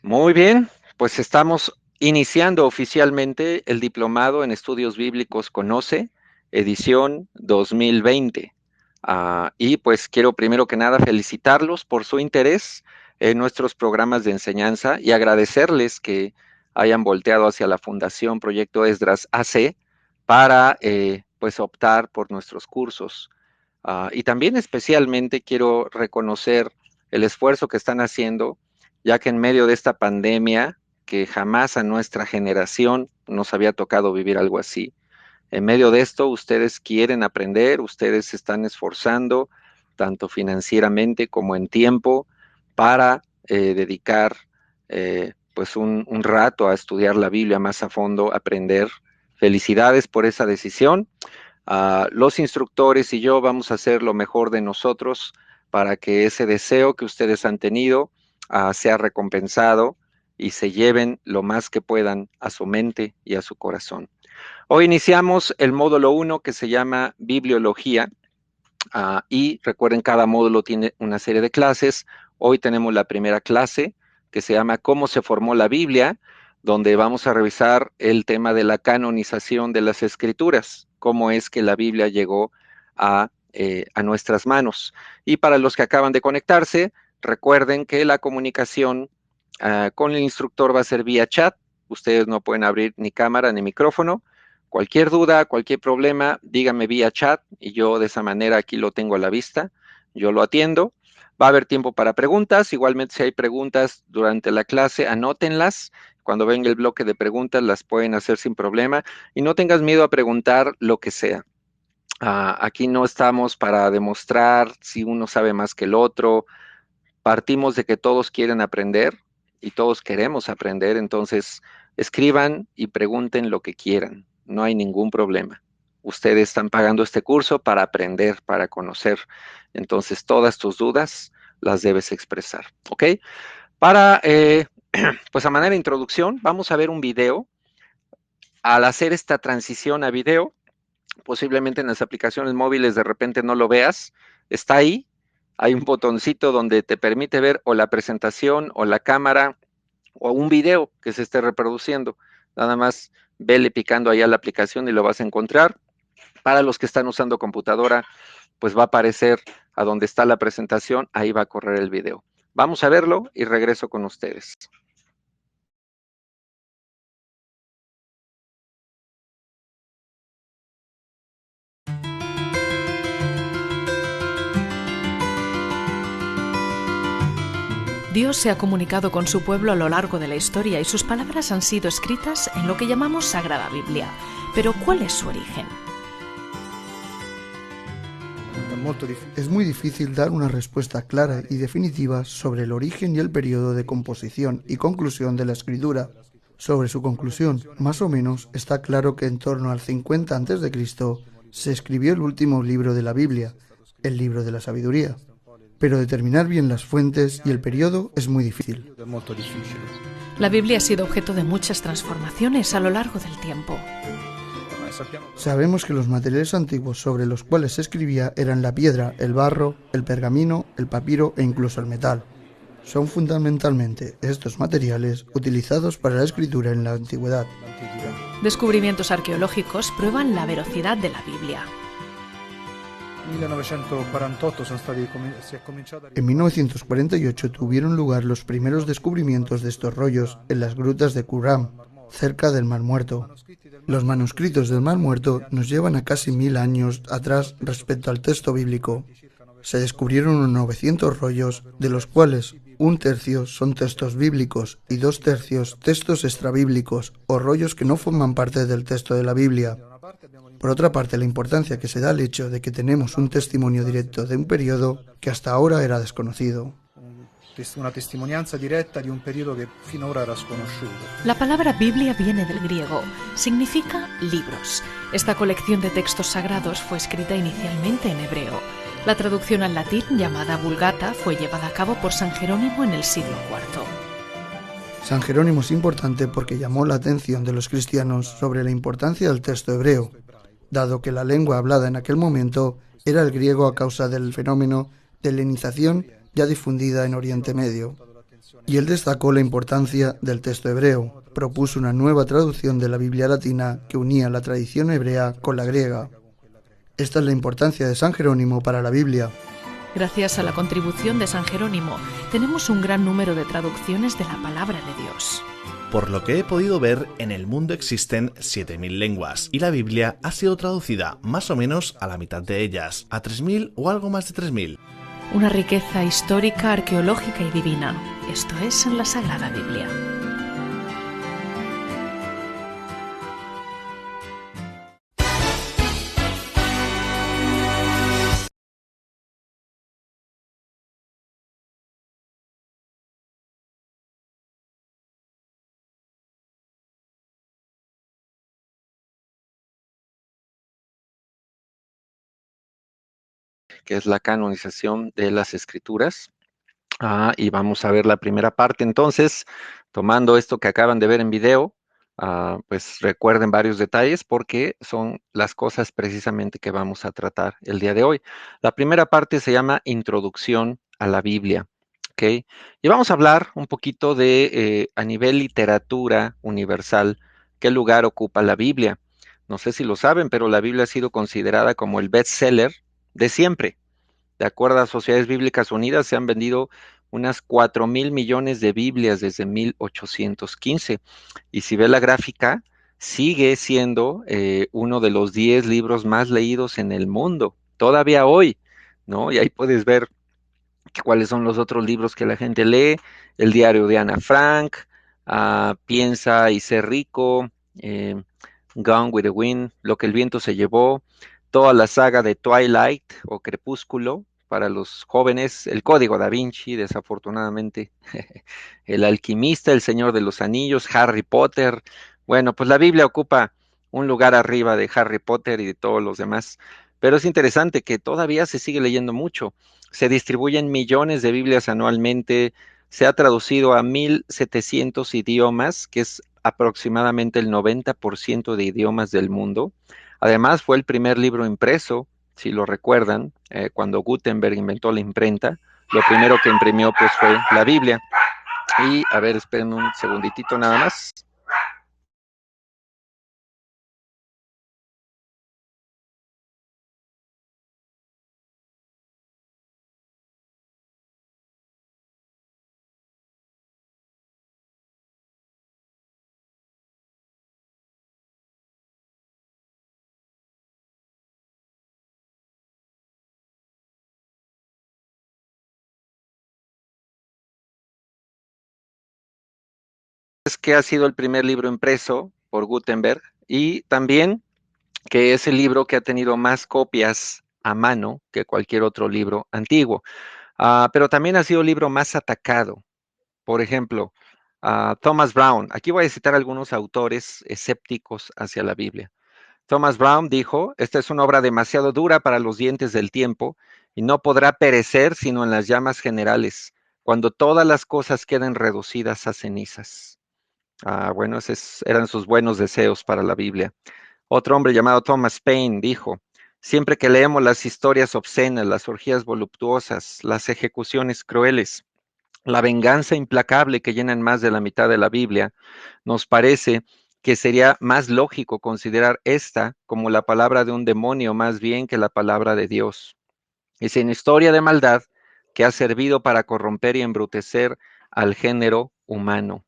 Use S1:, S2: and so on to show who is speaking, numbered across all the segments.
S1: Muy bien, pues estamos iniciando oficialmente el diplomado en estudios bíblicos Conoce, edición 2020. Y pues quiero primero que nada felicitarlos por su interés en nuestros programas de enseñanza y agradecerles que hayan volteado hacia la Fundación Proyecto Esdras AC para pues optar por nuestros cursos. Y también especialmente quiero reconocer el esfuerzo que están haciendo, ya que en medio de esta pandemia, que jamás a nuestra generación nos había tocado vivir algo así, en medio de esto ustedes quieren aprender, ustedes se están esforzando, tanto financieramente como en tiempo, para dedicar pues un rato a estudiar la Biblia más a fondo, aprender. Felicidades por esa decisión. Los instructores y yo vamos a hacer lo mejor de nosotros para que ese deseo que ustedes han tenido sea recompensado y se lleven lo más que puedan a su mente y a su corazón. Hoy iniciamos el módulo 1 que se llama Bibliología. Y recuerden, cada módulo tiene una serie de clases. Hoy tenemos la primera clase que se llama ¿Cómo se formó la Biblia?, donde vamos a revisar el tema de la canonización de las escrituras, cómo es que la Biblia llegó a nuestras manos. Y para los que acaban de conectarse, recuerden que la comunicación con el instructor va a ser vía chat. Ustedes no pueden abrir ni cámara ni micrófono. Cualquier duda, cualquier problema, dígame vía chat y yo de esa manera aquí lo tengo a la vista, yo lo atiendo. Va a haber tiempo para preguntas, igualmente si hay preguntas durante la clase, anótenlas. Cuando venga el bloque de preguntas las pueden hacer sin problema y no tengas miedo a preguntar lo que sea. Aquí no estamos para demostrar si uno sabe más que el otro, partimos de que todos quieren aprender y todos queremos aprender, entonces escriban y pregunten lo que quieran, no hay ningún problema. Ustedes están pagando este curso para aprender, para conocer, entonces todas tus dudas las debes expresar, ¿ok? Para, pues a manera de introducción, vamos a ver un video. Al hacer esta transición a video, posiblemente en las aplicaciones móviles de repente no lo veas, está ahí, hay un botoncito donde te permite ver o la presentación o la cámara o un video que se esté reproduciendo. Nada más vele picando ahí a la aplicación y lo vas a encontrar. Para los que están usando computadora, pues va a aparecer a donde está la presentación, ahí va a correr el video. Vamos a verlo y regreso con ustedes.
S2: Dios se ha comunicado con su pueblo a lo largo de la historia y sus palabras han sido escritas en lo que llamamos Sagrada Biblia. Pero ¿cuál es su origen?
S3: Es muy difícil dar una respuesta clara y definitiva sobre el origen y el periodo de composición y conclusión de la escritura. Sobre su conclusión, más o menos, está claro que en torno al 50 a.C. se escribió el último libro de la Biblia, el libro de la sabiduría. Pero determinar bien las fuentes y el periodo es muy difícil.
S2: La Biblia ha sido objeto de muchas transformaciones a lo largo del tiempo.
S3: Sabemos que los materiales antiguos sobre los cuales se escribía eran la piedra, el barro, el pergamino, el papiro e incluso el metal. Son fundamentalmente estos materiales utilizados para la escritura en la antigüedad.
S2: Descubrimientos arqueológicos prueban la veracidad de la Biblia.
S3: En 1948 tuvieron lugar los primeros descubrimientos de estos rollos en las grutas de Qumran, cerca del Mar Muerto. Los manuscritos del Mar Muerto nos llevan a casi 1000 años atrás respecto al texto bíblico. Se descubrieron unos 900 rollos, de los cuales un tercio son textos bíblicos y 2/3 textos extrabíblicos o rollos que no forman parte del texto de la Biblia. Por otra parte, la importancia que se da al hecho de que tenemos un testimonio directo de un periodo que hasta ahora era desconocido.
S4: Una testimonianza directa de un periodo que fino ahora era sconosciuto.
S2: La palabra Biblia viene del griego, significa libros. Esta colección de textos sagrados fue escrita inicialmente en hebreo. La traducción al latín, llamada Vulgata, fue llevada a cabo por San Jerónimo en el siglo IV.
S3: San Jerónimo es importante porque llamó la atención de los cristianos sobre la importancia del texto hebreo, dado que la lengua hablada en aquel momento era el griego a causa del fenómeno de helenización ya difundida en Oriente Medio. y él destacó la importancia del texto hebreo. Propuso una nueva traducción de la Biblia latina que unía la tradición hebrea con la griega. Esta es la importancia de San Jerónimo para la Biblia.
S2: Gracias a la contribución de San Jerónimo, tenemos un gran número de traducciones de la palabra de Dios.
S5: Por lo que he podido ver, en el mundo existen 7.000 lenguas, y la Biblia ha sido traducida más o menos a la mitad de ellas, a 3.000 o algo más de 3.000.
S2: Una riqueza histórica, arqueológica y divina. Esto es en la Sagrada Biblia.
S1: Que es la canonización de las Escrituras. Y vamos a ver la primera parte. Entonces, tomando esto que acaban de ver en video, pues recuerden varios detalles porque son las cosas precisamente que vamos a tratar el día de hoy. La primera parte se llama Introducción a la Biblia. ¿Ok? Y vamos a hablar un poquito de, a nivel literatura universal, qué lugar ocupa la Biblia. No sé si lo saben, pero la Biblia ha sido considerada como el bestseller de siempre. De acuerdo a Sociedades Bíblicas Unidas, se han vendido unas 4.000 millones de Biblias desde 1815. Y si ve la gráfica, sigue siendo uno de los 10 libros más leídos en el mundo, todavía hoy, ¿no? Y ahí puedes ver cuáles son los otros libros que la gente lee: El diario de Ana Frank, Piensa y sé rico, Gone with the Wind, Lo que el viento se llevó, toda la saga de Twilight o Crepúsculo para los jóvenes, El Código Da Vinci, desafortunadamente, El Alquimista, El Señor de los Anillos, Harry Potter. Bueno, pues la Biblia ocupa un lugar arriba de Harry Potter y de todos los demás, pero es interesante que todavía se sigue leyendo mucho. Se distribuyen millones de Biblias anualmente, se ha traducido a 1.700 idiomas, que es aproximadamente el 90% de idiomas del mundo. Además, fue el primer libro impreso, si lo recuerdan, cuando Gutenberg inventó la imprenta, lo primero que imprimió pues fue la Biblia. Y a ver, esperen un segunditito nada más. Es que ha sido el primer libro impreso por Gutenberg y también que es el libro que ha tenido más copias a mano que cualquier otro libro antiguo. Pero también ha sido el libro más atacado. Por ejemplo, Thomas Brown. Aquí voy a citar algunos autores escépticos hacia la Biblia. Thomas Brown dijo: esta es una obra demasiado dura para los dientes del tiempo y no podrá perecer sino en las llamas generales, cuando todas las cosas queden reducidas a cenizas. Bueno, esos eran sus buenos deseos para la Biblia. Otro hombre llamado Thomas Paine dijo: siempre que leemos las historias obscenas, las orgías voluptuosas, las ejecuciones crueles, la venganza implacable que llenan más de la mitad de la Biblia, nos parece que sería más lógico considerar esta como la palabra de un demonio más bien que la palabra de Dios. Es una historia de maldad que ha servido para corromper y embrutecer al género humano.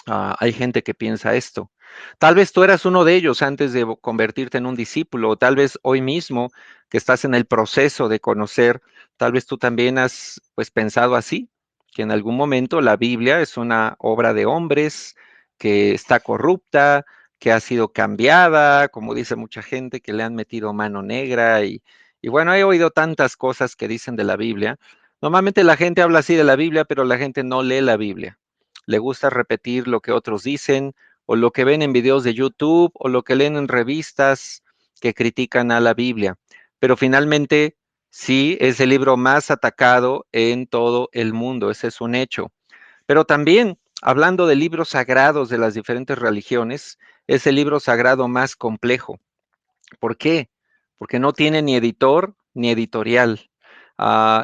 S1: Hay gente que piensa esto. Tal vez tú eras uno de ellos antes de convertirte en un discípulo, o tal vez hoy mismo que estás en el proceso de conocer, tal vez tú también has pues pensado así, que en algún momento la Biblia es una obra de hombres, que está corrupta, que ha sido cambiada, como dice mucha gente, que le han metido mano negra y bueno, he oído tantas cosas que dicen de la Biblia. Normalmente la gente habla así de la Biblia, pero la gente no lee la Biblia. Le gusta repetir lo que otros dicen, o lo que ven en videos de YouTube, o lo que leen en revistas que critican a la Biblia. Pero finalmente, sí, es el libro más atacado en todo el mundo, ese es un hecho. Pero también, hablando de libros sagrados de las diferentes religiones, es el libro sagrado más complejo. ¿Por qué? Porque no tiene ni editor ni editorial.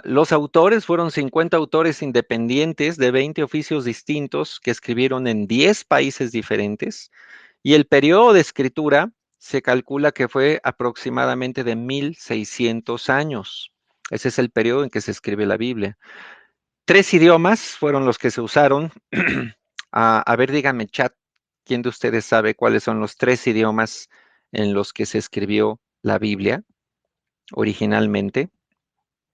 S1: Los autores fueron 50 autores independientes de 20 oficios distintos que escribieron en 10 países diferentes, y el periodo de escritura se calcula que fue aproximadamente de 1600 años. Ese es el periodo en que se escribe la Biblia. 3 idiomas fueron los que se usaron. A ver, díganme, chat, ¿quién de ustedes sabe cuáles son los 3 idiomas en los que se escribió la Biblia originalmente?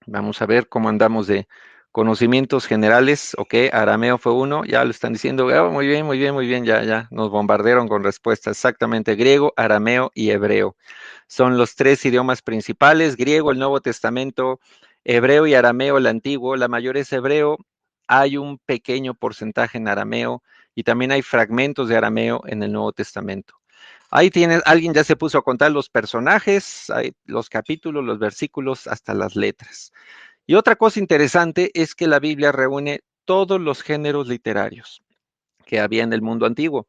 S1: Vamos a ver cómo andamos de conocimientos generales. Ok, arameo fue uno, ya lo están diciendo. Oh, muy bien, muy bien, muy bien, ya nos bombardearon con respuestas. Exactamente, griego, arameo y hebreo. Son los 3 idiomas principales: griego, el Nuevo Testamento; hebreo y arameo, el Antiguo. La mayoría es hebreo. Hay un pequeño porcentaje en arameo y también hay fragmentos de arameo en el Nuevo Testamento. Ahí tienes, alguien ya se puso a contar los personajes, los capítulos, los versículos, hasta las letras. Y otra cosa interesante es que la Biblia reúne todos los géneros literarios que había en el mundo antiguo: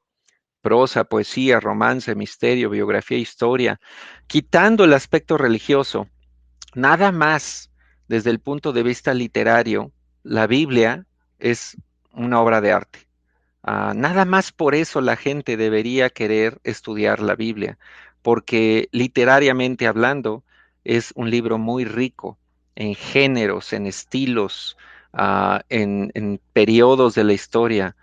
S1: prosa, poesía, romance, misterio, biografía, historia, quitando el aspecto religioso. Nada más desde el punto de vista literario, la Biblia es una obra de arte. Nada más por eso la gente debería querer estudiar la Biblia, porque literariamente hablando es un libro muy rico en géneros, en estilos, en periodos de la historia.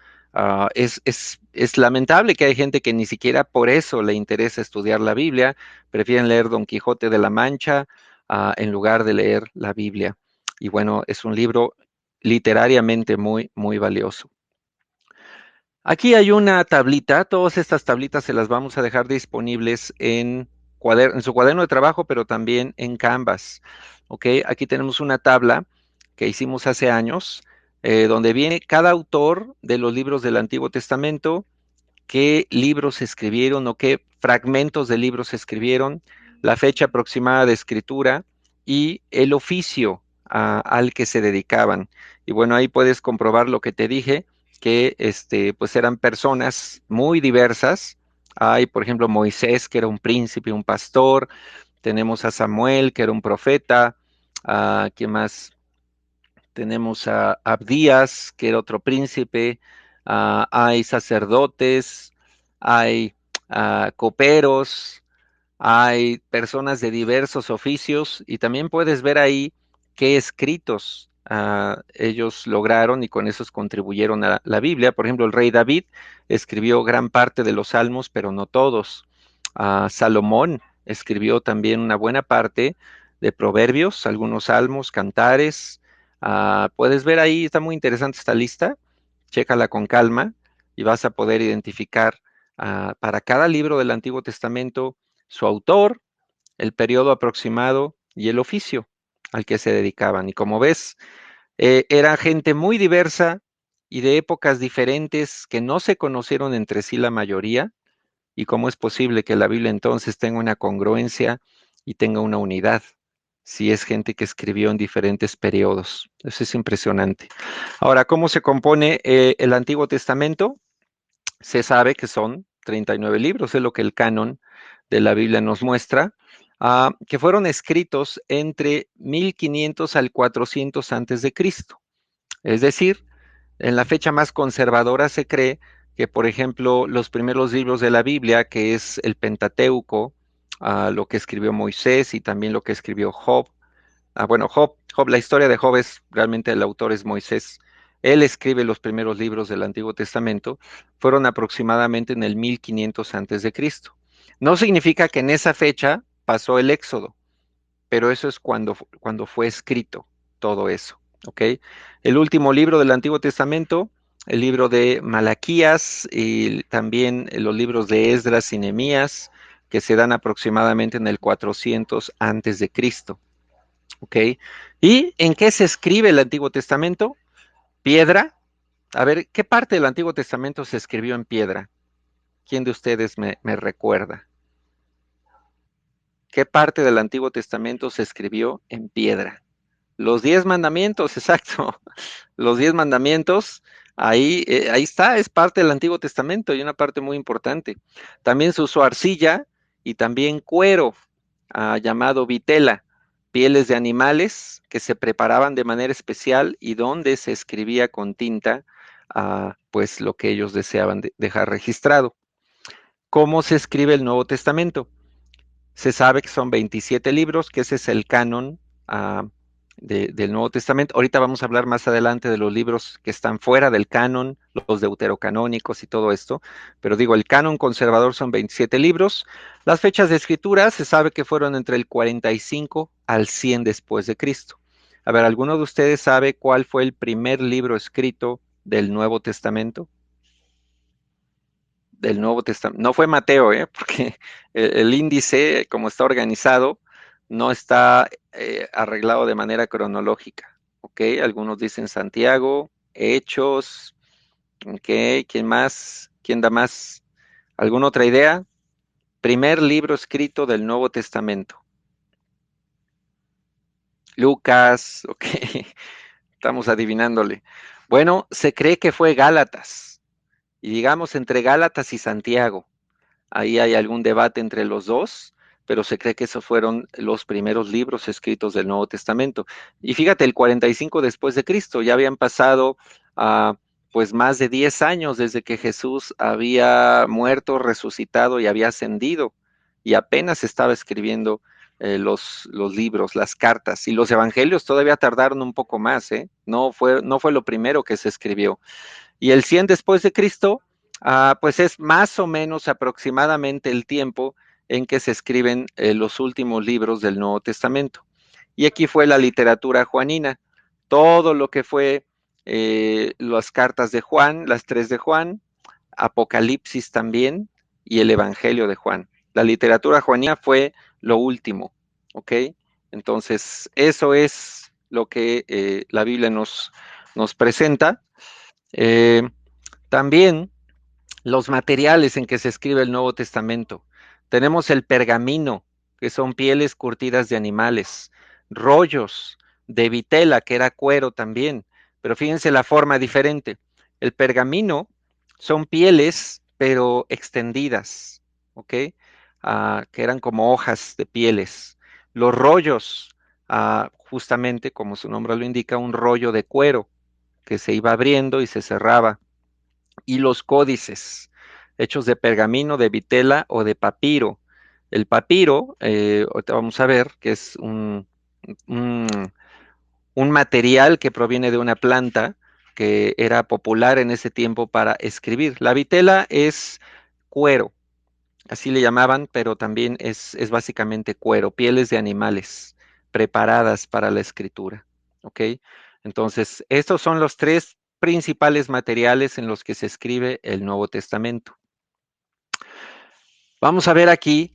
S1: Es lamentable que hay gente que ni siquiera por eso le interesa estudiar la Biblia, prefieren leer Don Quijote de la Mancha, en lugar de leer la Biblia. Y bueno, es un libro literariamente muy, muy valioso. Aquí hay una tablita. Todas estas tablitas se las vamos a dejar disponibles en su cuaderno de trabajo, pero también en Canvas. ¿Ok? Aquí tenemos una tabla que hicimos hace años, donde viene cada autor de los libros del Antiguo Testamento, qué libros se escribieron o qué fragmentos de libros se escribieron, la fecha aproximada de escritura y el oficio al que se dedicaban. Y bueno, ahí puedes comprobar lo que te dije, que pues eran personas muy diversas. Hay, por ejemplo, Moisés, que era un príncipe, un pastor. Tenemos a Samuel, que era un profeta. ¿Quién más? Tenemos a Abdías, que era otro príncipe. Hay sacerdotes, hay coperos, hay personas de diversos oficios, y también puedes ver ahí qué escritos ellos lograron y con esos contribuyeron a la Biblia. Por ejemplo, el rey David escribió gran parte de los salmos, pero no todos. Salomón escribió también una buena parte de proverbios, algunos salmos, cantares. Puedes ver ahí, está muy interesante esta lista, chécala con calma y vas a poder identificar para cada libro del Antiguo Testamento su autor, el periodo aproximado y el oficio al que se dedicaban. Y como ves, era gente muy diversa y de épocas diferentes que no se conocieron entre sí la mayoría. ¿Y cómo es posible que la Biblia entonces tenga una congruencia y tenga una unidad si es gente que escribió en diferentes periodos? Eso es impresionante. Ahora, ¿cómo se compone el Antiguo Testamento? Se sabe que son 39 libros, es lo que el canon de la Biblia nos muestra, que fueron escritos entre 1500 al 400 antes de Cristo. Es decir, en la fecha más conservadora se cree que, por ejemplo, los primeros libros de la Biblia, que es el Pentateuco, lo que escribió Moisés y también lo que escribió Job. Bueno, Job, la historia de Job es realmente el autor es Moisés. Él escribe los primeros libros del Antiguo Testamento, fueron aproximadamente en el 1500 antes de Cristo. No significa que en esa fecha pasó el Éxodo, pero eso es cuando fue escrito todo eso, ¿ok? El último libro del Antiguo Testamento, el libro de Malaquías y también los libros de Esdras y Nehemías, que se dan aproximadamente en el 400 antes de Cristo, ¿ok? ¿Y en qué se escribe el Antiguo Testamento? Piedra. A ver, ¿qué parte del Antiguo Testamento se escribió en piedra? ¿Quién de ustedes me recuerda? ¿Qué parte del Antiguo Testamento se escribió en piedra? Los 10 mandamientos, exacto. Los 10 mandamientos, ahí está, es parte del Antiguo Testamento y una parte muy importante. También se usó arcilla y también cuero, llamado vitela. pieles de animales que se preparaban de manera especial y donde se escribía con tinta, pues lo que ellos deseaban dejar registrado. ¿Cómo se escribe el Nuevo Testamento? Se sabe que son 27 libros, que ese es el canon del Nuevo Testamento. Ahorita vamos a hablar más adelante de los libros que están fuera del canon, los deuterocanónicos y todo esto, pero digo, el canon conservador son 27 libros. Las fechas de escritura se sabe que fueron entre el 45 al 100 después de Cristo. A ver, ¿alguno de ustedes sabe cuál fue el primer libro escrito del Nuevo Testamento? Del Nuevo Testamento. No fue Mateo, porque el índice, como está organizado, no está arreglado de manera cronológica. ¿Ok? Algunos dicen Santiago, Hechos. ¿Ok? ¿Quién más? ¿Quién da más? ¿Alguna otra idea? Primer libro escrito del Nuevo Testamento. Lucas, ok. Estamos adivinándole. Bueno, se cree que fue Gálatas. Y digamos entre Gálatas y Santiago. Ahí hay algún debate entre los dos, pero se cree que esos fueron los primeros libros escritos del Nuevo Testamento. Y fíjate, el 45 después de Cristo, ya habían pasado pues más de 10 años desde que Jesús había muerto, resucitado y había ascendido, y apenas estaba escribiendo los libros, las cartas, y los evangelios todavía tardaron un poco más, ¿eh? No fue lo primero que se escribió. Y el 100 después de Cristo, pues es más o menos aproximadamente el tiempo en que se escriben los últimos libros del Nuevo Testamento. Y aquí fue la literatura juanina, todo lo que fue las cartas de Juan, las tres de Juan, Apocalipsis también y el Evangelio de Juan. La literatura juanina fue lo último, ¿ok? Entonces, eso es lo que la Biblia nos presenta. Eh, También los materiales en que se escribe el Nuevo Testamento. Tenemos el pergamino, que son pieles curtidas de animales, rollos de vitela, que era cuero también, pero fíjense la forma diferente. El pergamino son pieles, pero extendidas, ¿ok? Que eran como hojas de pieles. Los rollos, justamente como su nombre lo indica, un rollo de cuero que se iba abriendo y se cerraba, y los códices, hechos de pergamino, de vitela o de papiro. El papiro, ahorita vamos a ver que es un, un material que proviene de una planta que era popular en ese tiempo para escribir. La vitela es cuero, así le llamaban, pero también es básicamente cuero, pieles de animales preparadas para la escritura. ¿Ok? Entonces, estos son los tres principales materiales en los que se escribe el Nuevo Testamento. Vamos a ver aquí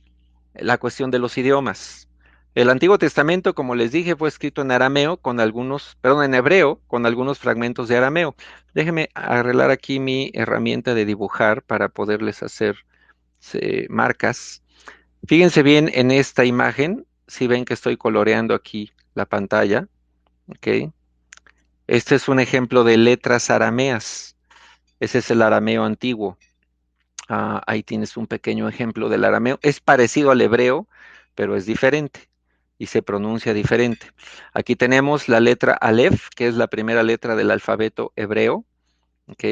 S1: la cuestión de los idiomas. El Antiguo Testamento, como les dije, fue escrito en arameo con algunos, perdón, en hebreo con algunos fragmentos de arameo. Déjenme arreglar aquí mi herramienta de dibujar para poderles hacer marcas. Fíjense bien en esta imagen, si ven que estoy coloreando aquí la pantalla, ¿ok? Este es un ejemplo de letras arameas. Ese es el arameo antiguo. Ahí tienes un pequeño ejemplo del arameo. Es parecido al hebreo, pero es diferente y se pronuncia diferente. Aquí tenemos la letra Aleph, que es la primera letra del alfabeto hebreo, ¿ok?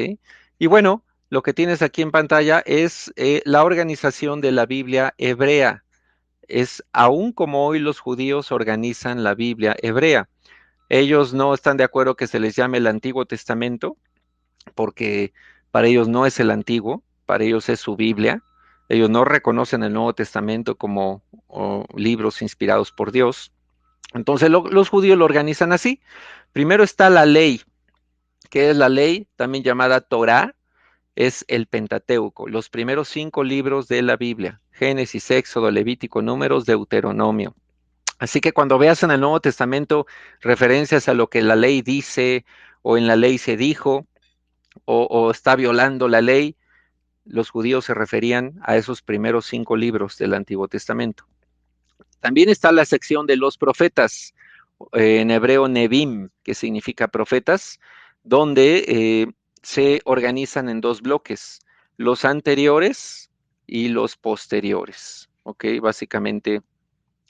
S1: Y bueno, lo que tienes aquí en pantalla es la organización de la Biblia hebrea. Es aún como hoy los judíos organizan la Biblia hebrea. Ellos no están de acuerdo que se les llame el Antiguo Testamento, porque para ellos no es el Antiguo, para ellos es su Biblia. Ellos no reconocen el Nuevo Testamento como libros inspirados por Dios. Entonces los judíos lo organizan así. Primero está la ley, que es la ley, también llamada Torá, es el Pentateuco, los primeros 5 libros de la Biblia: Génesis, Éxodo, Levítico, Números, Deuteronomio. Así que cuando veas en el Nuevo Testamento referencias a lo que la ley dice o en la ley se dijo o está violando la ley, los judíos se referían a esos primeros 5 libros del Antiguo Testamento. También está la sección de los profetas, en hebreo Nebim, que significa profetas, donde se organizan en 2 bloques, los anteriores y los posteriores, ¿ok? Básicamente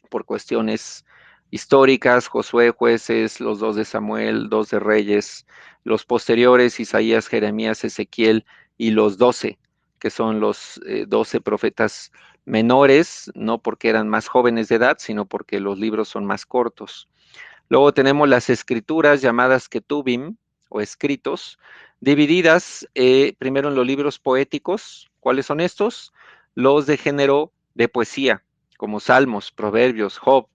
S1: por cuestiones históricas, Josué, Jueces, los 2 de Samuel, 2 de Reyes, los posteriores, Isaías, Jeremías, Ezequiel y los 12, que son los 12 profetas menores, no porque eran más jóvenes de edad, sino porque los libros son más cortos. Luego tenemos las escrituras llamadas Ketubim o escritos, divididas primero en los libros poéticos. ¿Cuáles son estos? Los de género de poesía, como Salmos, Proverbios, Job.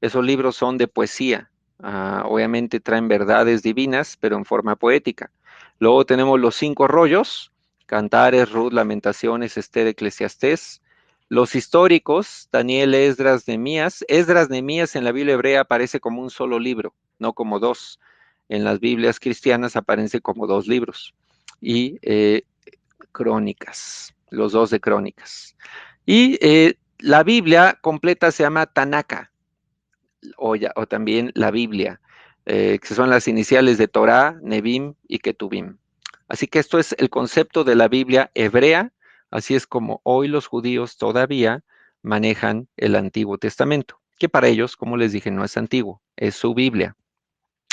S1: Esos libros son de poesía. Obviamente traen verdades divinas, pero en forma poética. Luego tenemos los 5 rollos, Cantares, Ruth, Lamentaciones, Esther, Eclesiastés. Los históricos, Daniel, Esdras, Nehemías. Esdras, Nehemías en la Biblia hebrea aparece como un solo libro, no como dos. En las Biblias cristianas aparece como 2 libros. Y Crónicas, los 2 de Crónicas. Y la Biblia completa se llama Tanaka, o también la Biblia, que son las iniciales de Torah, Nebim y Ketubim. Así que esto es el concepto de la Biblia hebrea, así es como hoy los judíos todavía manejan el Antiguo Testamento, que para ellos, como les dije, no es antiguo, es su Biblia.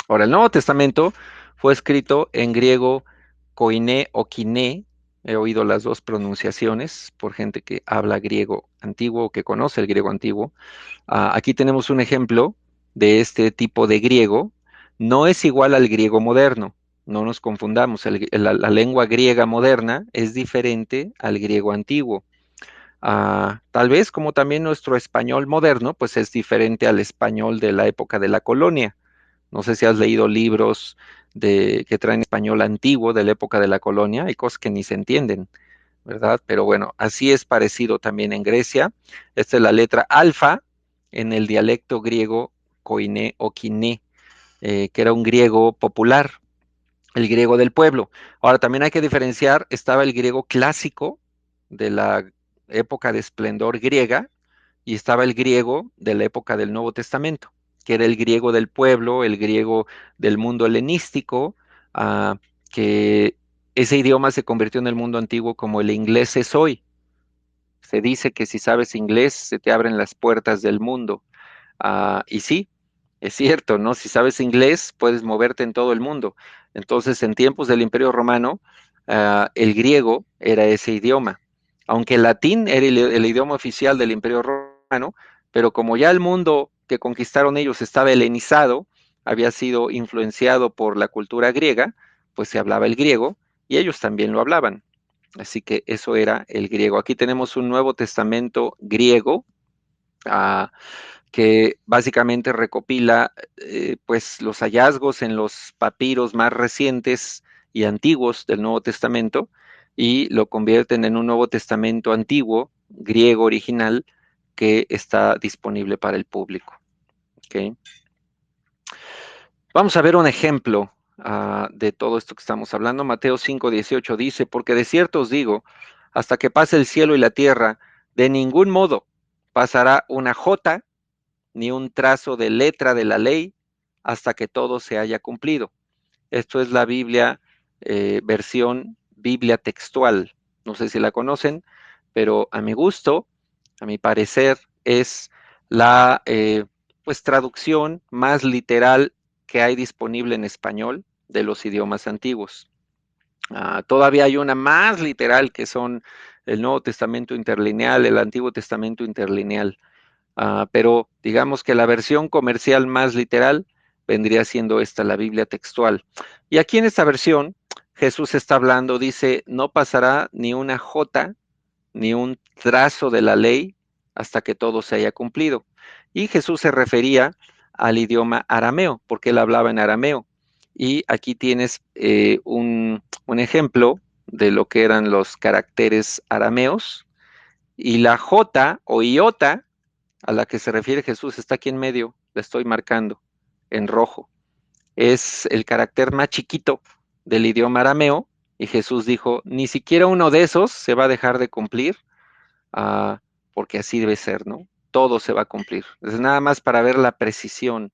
S1: Ahora, el Nuevo Testamento fue escrito en griego koiné o kiné. He oído las dos pronunciaciones por gente que habla griego antiguo o que conoce el griego antiguo. Aquí tenemos un ejemplo de este tipo de griego. No es igual al griego moderno. No nos confundamos. La lengua griega moderna es diferente al griego antiguo. Tal vez como también nuestro español moderno, pues es diferente al español de la época de la colonia. No sé si has leído libros que traen español antiguo de la época de la colonia. Hay cosas que ni se entienden, ¿verdad? Pero bueno, así es parecido también en Grecia. Esta es la letra alfa en el dialecto griego koiné o kiné, que era un griego popular, el griego del pueblo. Ahora, también hay que diferenciar, estaba el griego clásico de la época de esplendor griega y estaba el griego de la época del Nuevo Testamento, que era el griego del pueblo, el griego del mundo helenístico, uh, que ese idioma se convirtió en el mundo antiguo como el inglés es hoy. Se dice que si sabes inglés, se te abren las puertas del mundo. Y sí, es cierto, ¿no? Si sabes inglés, puedes moverte en todo el mundo. Entonces, en tiempos del Imperio Romano, el griego era ese idioma. Aunque el latín era el idioma oficial del Imperio Romano, pero como ya el mundo que conquistaron ellos estaba helenizado, había sido influenciado por la cultura griega, pues se hablaba el griego y ellos también lo hablaban. Así que eso era el griego. Aquí tenemos un Nuevo Testamento griego, uh, que básicamente recopila pues los hallazgos en los papiros más recientes y antiguos del Nuevo Testamento y lo convierten en un Nuevo Testamento antiguo, griego original, que está disponible para el público. ¿Okay? Vamos a ver un ejemplo de todo esto que estamos hablando. Mateo 5:18 dice, porque de cierto os digo, hasta que pase el cielo y la tierra, de ningún modo pasará una jota ni un trazo de letra de la ley hasta que todo se haya cumplido. Esto es la Biblia, versión Biblia textual. No sé si la conocen, pero a mi gusto, a mi parecer, es la pues traducción más literal que hay disponible en español de los idiomas antiguos. Todavía hay una más literal que son el Nuevo Testamento interlineal, el Antiguo Testamento interlineal. Pero digamos que la versión comercial más literal vendría siendo esta, la Biblia textual. Y aquí en esta versión, Jesús está hablando, dice, no pasará ni una jota, ni un trazo de la ley hasta que todo se haya cumplido. Y Jesús se refería al idioma arameo, porque él hablaba en arameo. Y aquí tienes un ejemplo de lo que eran los caracteres arameos. Y la jota o iota a la que se refiere Jesús está aquí en medio, la estoy marcando en rojo. Es el carácter más chiquito del idioma arameo y Jesús dijo, ni siquiera uno de esos se va a dejar de cumplir, porque así debe ser, ¿no? Todo se va a cumplir. Es nada más para ver la precisión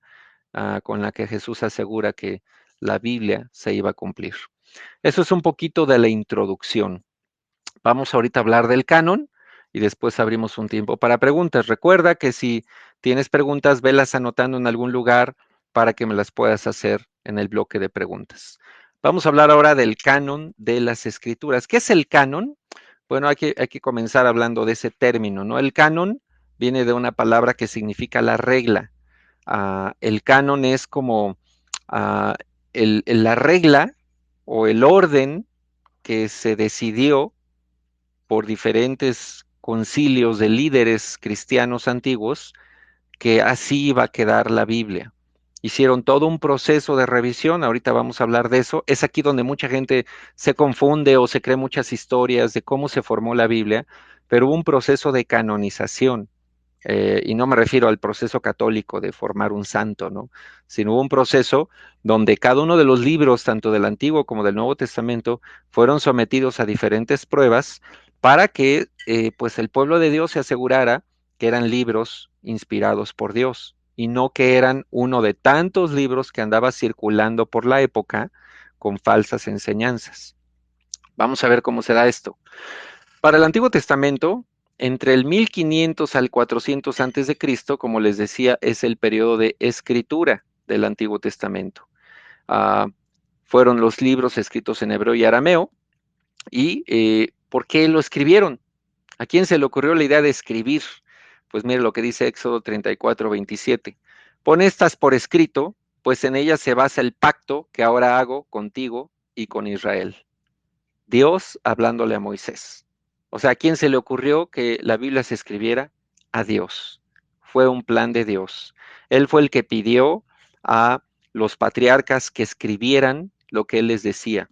S1: con la que Jesús asegura que la Biblia se iba a cumplir. Eso es un poquito de la introducción. Vamos ahorita a hablar del canon y después abrimos un tiempo para preguntas. Recuerda que si tienes preguntas, velas anotando en algún lugar para que me las puedas hacer en el bloque de preguntas. Vamos a hablar ahora del canon de las escrituras. ¿Qué es el canon? Bueno, hay que comenzar hablando de ese término, ¿no? El canon viene de una palabra que significa la regla. El canon es como uh, la regla o el orden que se decidió por diferentes concilios de líderes cristianos antiguos que así iba a quedar la Biblia. Hicieron todo un proceso de revisión, ahorita vamos a hablar de eso. Es aquí donde mucha gente se confunde o se cree muchas historias de cómo se formó la Biblia, pero hubo un proceso de canonización. Y no me refiero al proceso católico de formar un santo, ¿no? Sino hubo un proceso donde cada uno de los libros, tanto del Antiguo como del Nuevo Testamento, fueron sometidos a diferentes pruebas para que pues el pueblo de Dios se asegurara que eran libros inspirados por Dios y no que eran uno de tantos libros que andaba circulando por la época con falsas enseñanzas. Vamos a ver cómo se da esto. Para el Antiguo Testamento, entre el 1500 al 400 antes de Cristo, como les decía, es el periodo de escritura del Antiguo Testamento. Uh, Fueron los libros escritos en hebreo y arameo. ¿Y por qué lo escribieron? ¿A quién se le ocurrió la idea de escribir? Pues mire lo que dice Éxodo 34:27. Pon estas por escrito, pues en ellas se basa el pacto que ahora hago contigo y con Israel. Dios hablándole a Moisés. O sea, ¿a quién se le ocurrió que la Biblia se escribiera? A Dios. Fue un plan de Dios. Él fue el que pidió a los patriarcas que escribieran lo que él les decía,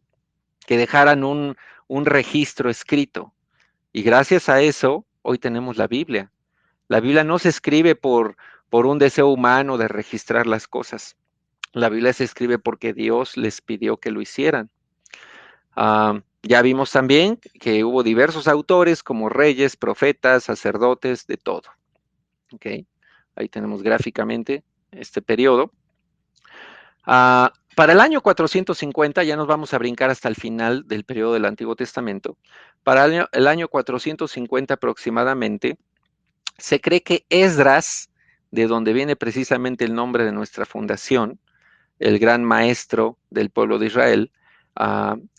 S1: que dejaran un registro escrito. Y gracias a eso, hoy tenemos la Biblia. La Biblia no se escribe por un deseo humano de registrar las cosas. La Biblia se escribe porque Dios les pidió que lo hicieran. Ya vimos también que hubo diversos autores como reyes, profetas, sacerdotes, de todo. ¿Okay? Ahí tenemos gráficamente este periodo. Para el año 450, ya nos vamos a brincar hasta el final del periodo del Antiguo Testamento. Para el año 450 aproximadamente, se cree que Esdras, de donde viene precisamente el nombre de nuestra fundación, el gran maestro del pueblo de Israel,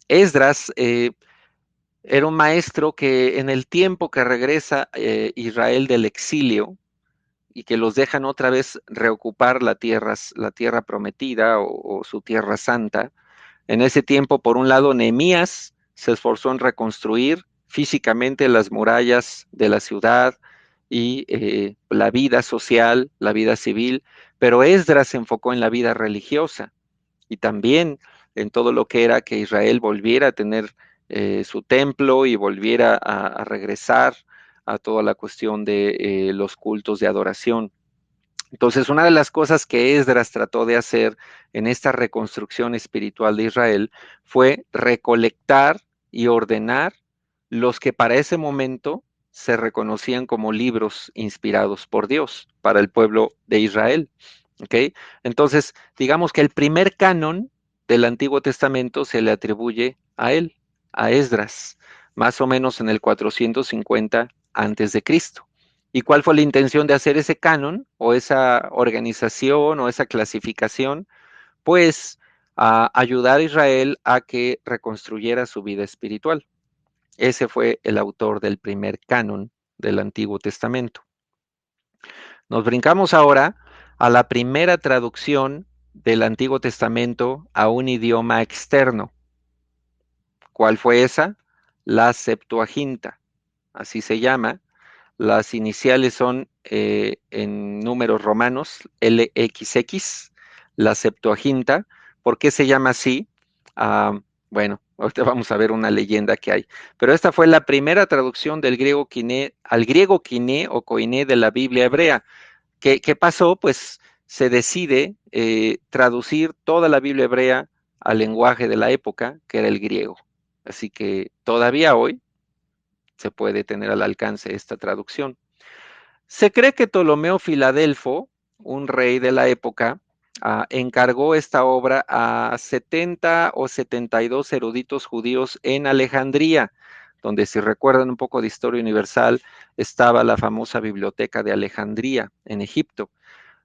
S1: Esdras era un maestro que en el tiempo que regresa Israel del exilio y que los dejan otra vez reocupar la tierra prometida o su tierra santa, en ese tiempo, por un lado, Nehemías se esforzó en reconstruir físicamente las murallas de la ciudad y la vida social, la vida civil, pero Esdras se enfocó en la vida religiosa y también en todo lo que era que Israel volviera a tener su templo y volviera a regresar a toda la cuestión de los cultos de adoración. Entonces, una de las cosas que Esdras trató de hacer en esta reconstrucción espiritual de Israel fue recolectar y ordenar los que para ese momento se reconocían como libros inspirados por Dios para el pueblo de Israel. ¿Okay? Entonces, digamos que el primer canon del Antiguo Testamento se le atribuye a él, a Esdras, más o menos en el 450 antes de Cristo. ¿Y cuál fue la intención de hacer ese canon o esa organización o esa clasificación? Pues a ayudar a Israel a que reconstruyera su vida espiritual. Ese fue el autor del primer canon del Antiguo Testamento. Nos brincamos ahora a la primera traducción del Antiguo Testamento a un idioma externo. ¿Cuál fue esa? La Septuaginta, así se llama. Las iniciales son en números romanos, LXX, la Septuaginta. ¿Por qué se llama así? Bueno, ahorita vamos a ver una leyenda que hay. Pero esta fue la primera traducción del griego quiné al griego quiné o koiné de la Biblia hebrea. ¿Qué pasó? Pues se decide traducir toda la Biblia hebrea al lenguaje de la época, que era el griego. Así que todavía hoy se puede tener al alcance esta traducción. Se cree que Ptolomeo Filadelfo, un rey de la época, encargó esta obra a 70 o 72 eruditos judíos en Alejandría. donde, si recuerdan un poco de historia universal, estaba la famosa biblioteca de Alejandría en Egipto.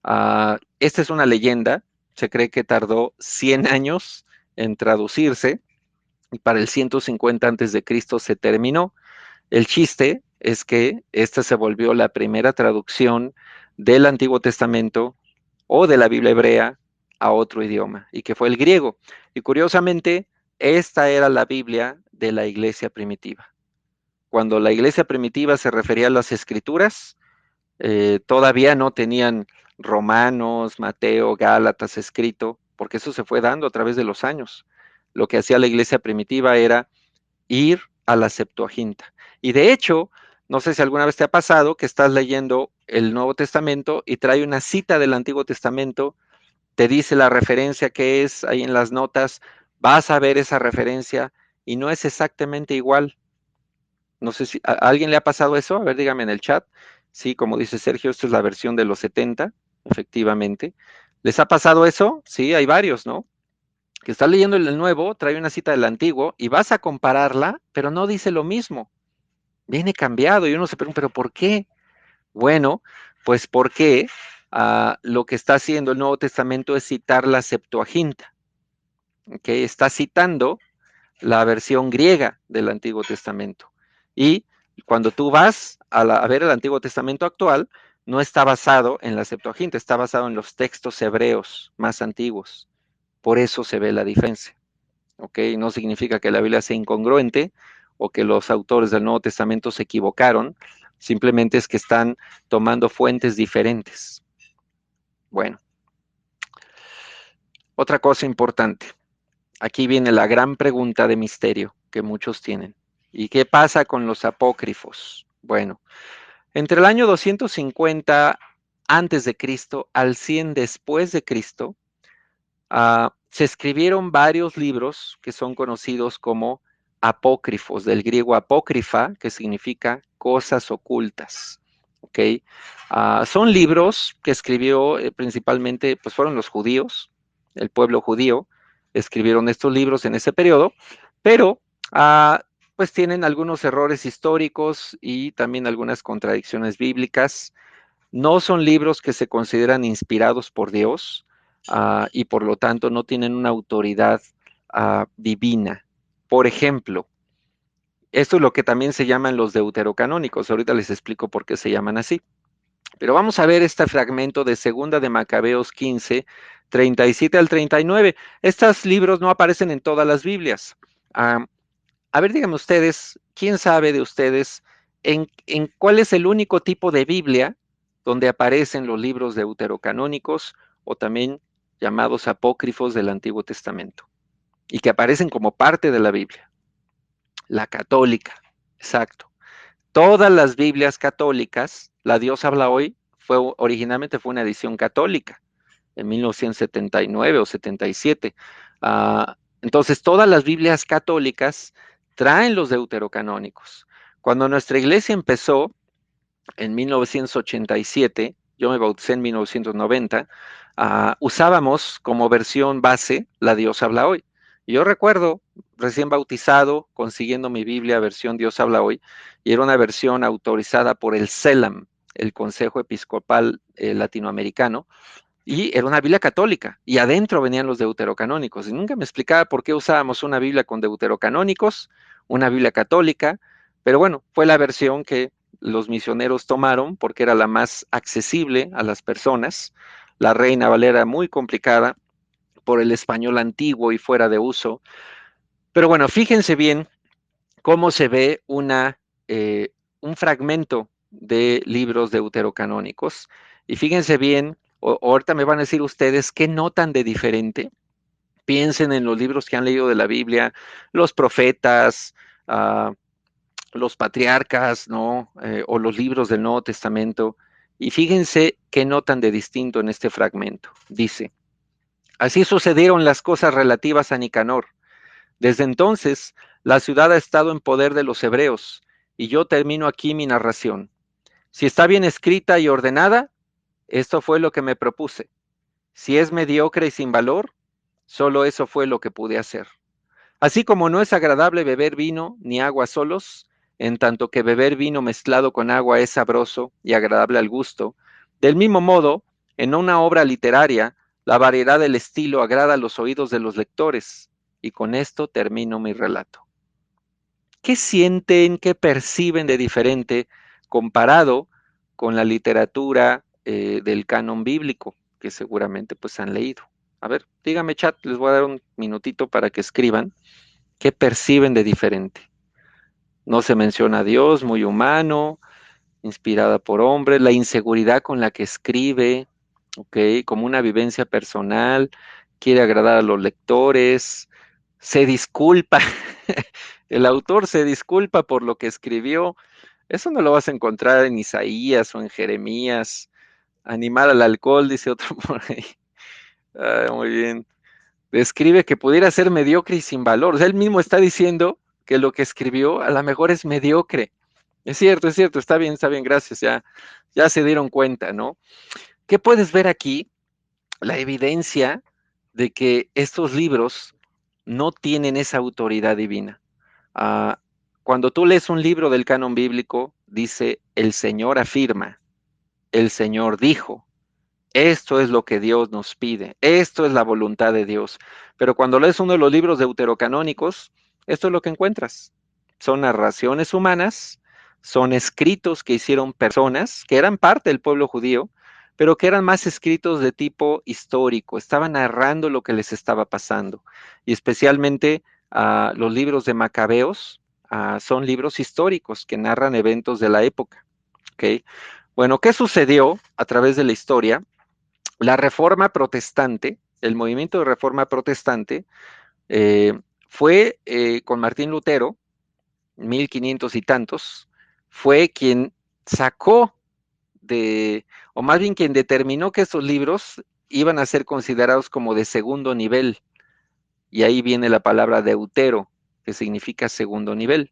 S1: Esta es una leyenda, se cree que tardó 100 años en traducirse y para el 150 antes de Cristo se terminó. El chiste es que esta se volvió la primera traducción del Antiguo Testamento o de la Biblia hebrea a otro idioma, y que fue el griego. Y curiosamente, esta era la Biblia de la iglesia primitiva. Cuando la iglesia primitiva se refería a las escrituras, todavía no tenían Romanos, Mateo, Gálatas escrito, porque eso se fue dando a través de los años. Lo que hacía la iglesia primitiva era ir a la Septuaginta. Y de hecho, no sé si alguna vez te ha pasado que estás leyendo el Nuevo Testamento y trae una cita del Antiguo Testamento, te dice la referencia que es ahí en las notas, vas a ver esa referencia y no es exactamente igual. No sé si a alguien le ha pasado eso, a ver, dígame en el chat. Sí, como dice Sergio, esta es la versión de los 70, efectivamente. ¿Les ha pasado eso? Sí, hay varios, ¿no? Que estás leyendo el nuevo, trae una cita del antiguo y vas a compararla, pero no dice lo mismo. Viene cambiado y uno se pregunta, ¿pero por qué? Bueno, pues porque lo que está haciendo el Nuevo Testamento es citar la Septuaginta, que está citando la versión griega del Antiguo Testamento. Y cuando tú vas a ver el Antiguo Testamento actual, no está basado en la Septuaginta, está basado en los textos hebreos más antiguos. Por eso se ve la diferencia. ¿Ok? No significa que la Biblia sea incongruente o que los autores del Nuevo Testamento se equivocaron, simplemente es que están tomando fuentes diferentes. Bueno, otra cosa importante. Aquí viene la gran pregunta de misterio que muchos tienen. ¿Y qué pasa con los apócrifos? Bueno, entre el año 250 antes de Cristo al 100 después de Cristo, se escribieron varios libros que son conocidos como apócrifos, del griego apócrifa, que significa cosas ocultas. ¿Ok? Son libros que escribió principalmente, pues fueron los judíos, el pueblo judío, escribieron estos libros en ese periodo, pero pues tienen algunos errores históricos y también algunas contradicciones bíblicas. No son libros que se consideran inspirados por Dios, y por lo tanto no tienen una autoridad divina. Por ejemplo, esto es lo que también se llaman los deuterocanónicos. Ahorita les explico por qué se llaman así. Pero vamos a ver este fragmento de Segunda de Macabeos 15, 37 al 39. Estos libros no aparecen en todas las Biblias. A ver, díganme ustedes, ¿quién sabe de ustedes en cuál es el único tipo de Biblia donde aparecen los libros deuterocanónicos o también llamados apócrifos del Antiguo Testamento y que aparecen como parte de la Biblia? La católica, exacto. Todas las Biblias católicas, la Dios habla hoy, originalmente fue una edición católica en 1979 o 77. Entonces, todas las Biblias católicas traen los deuterocanónicos. Cuando nuestra iglesia empezó en 1987, yo me bauticé en 1990, usábamos como versión base la Dios habla hoy. Yo recuerdo recién bautizado, consiguiendo mi Biblia versión Dios habla hoy, y era una versión autorizada por el CELAM, el Consejo Episcopal Latinoamericano, y era una Biblia católica, y adentro venían los deuterocanónicos, y nunca me explicaba por qué usábamos una Biblia con deuterocanónicos, una Biblia católica, pero bueno, fue la versión que los misioneros tomaron porque era la más accesible a las personas. La Reina Valera muy complicada por el español antiguo y fuera de uso. Pero bueno, fíjense bien cómo se ve un fragmento de libros deuterocanónicos. Y fíjense bien, ahorita me van a decir ustedes qué notan de diferente. Piensen en los libros que han leído de la Biblia, los profetas, los patriarcas, ¿no? O los libros del Nuevo Testamento. Y fíjense qué notan de distinto en este fragmento. Dice, así sucedieron las cosas relativas a Nicanor. Desde entonces, la ciudad ha estado en poder de los hebreos, y yo termino aquí mi narración. Si está bien escrita y ordenada, esto fue lo que me propuse. Si es mediocre y sin valor, solo eso fue lo que pude hacer. Así como no es agradable beber vino ni agua solos, en tanto que beber vino mezclado con agua es sabroso y agradable al gusto. Del mismo modo, en una obra literaria, la variedad del estilo agrada a los oídos de los lectores. Y con esto termino mi relato. ¿Qué sienten, qué perciben de diferente comparado con la literatura del canon bíblico, que seguramente pues han leído? A ver, dígame chat, les voy a dar un minutito para que escriban qué perciben de diferente. No se menciona a Dios, muy humano, inspirada por hombres, la inseguridad con la que escribe, ¿ok? Como una vivencia personal, quiere agradar a los lectores, se disculpa, el autor se disculpa por lo que escribió. Eso no lo vas a encontrar en Isaías o en Jeremías. Animar al alcohol, dice otro por ahí. Muy bien. Describe que pudiera ser mediocre y sin valor. O sea, él mismo está diciendo que lo que escribió a lo mejor es mediocre. Es cierto, está bien, gracias, ya se dieron cuenta, ¿no? ¿Qué puedes ver aquí? La evidencia de que estos libros no tienen esa autoridad divina. Ah, cuando tú lees un libro del canon bíblico, dice, el Señor afirma, el Señor dijo, esto es lo que Dios nos pide, esto es la voluntad de Dios. Pero cuando lees uno de los libros deuterocanónicos, esto es lo que encuentras. Son narraciones humanas, son escritos que hicieron personas que eran parte del pueblo judío, pero que eran más escritos de tipo histórico, estaban narrando lo que les estaba pasando. Y especialmente los libros de Macabeos son libros históricos que narran eventos de la época. ¿Okay? Bueno, ¿qué sucedió a través de la historia? La reforma protestante, el movimiento de reforma protestante, eh, fue con Martín Lutero, 1500 y tantos, fue quien sacó o más bien quien determinó que estos libros iban a ser considerados como de segundo nivel. Y ahí viene la palabra deutero, que significa segundo nivel.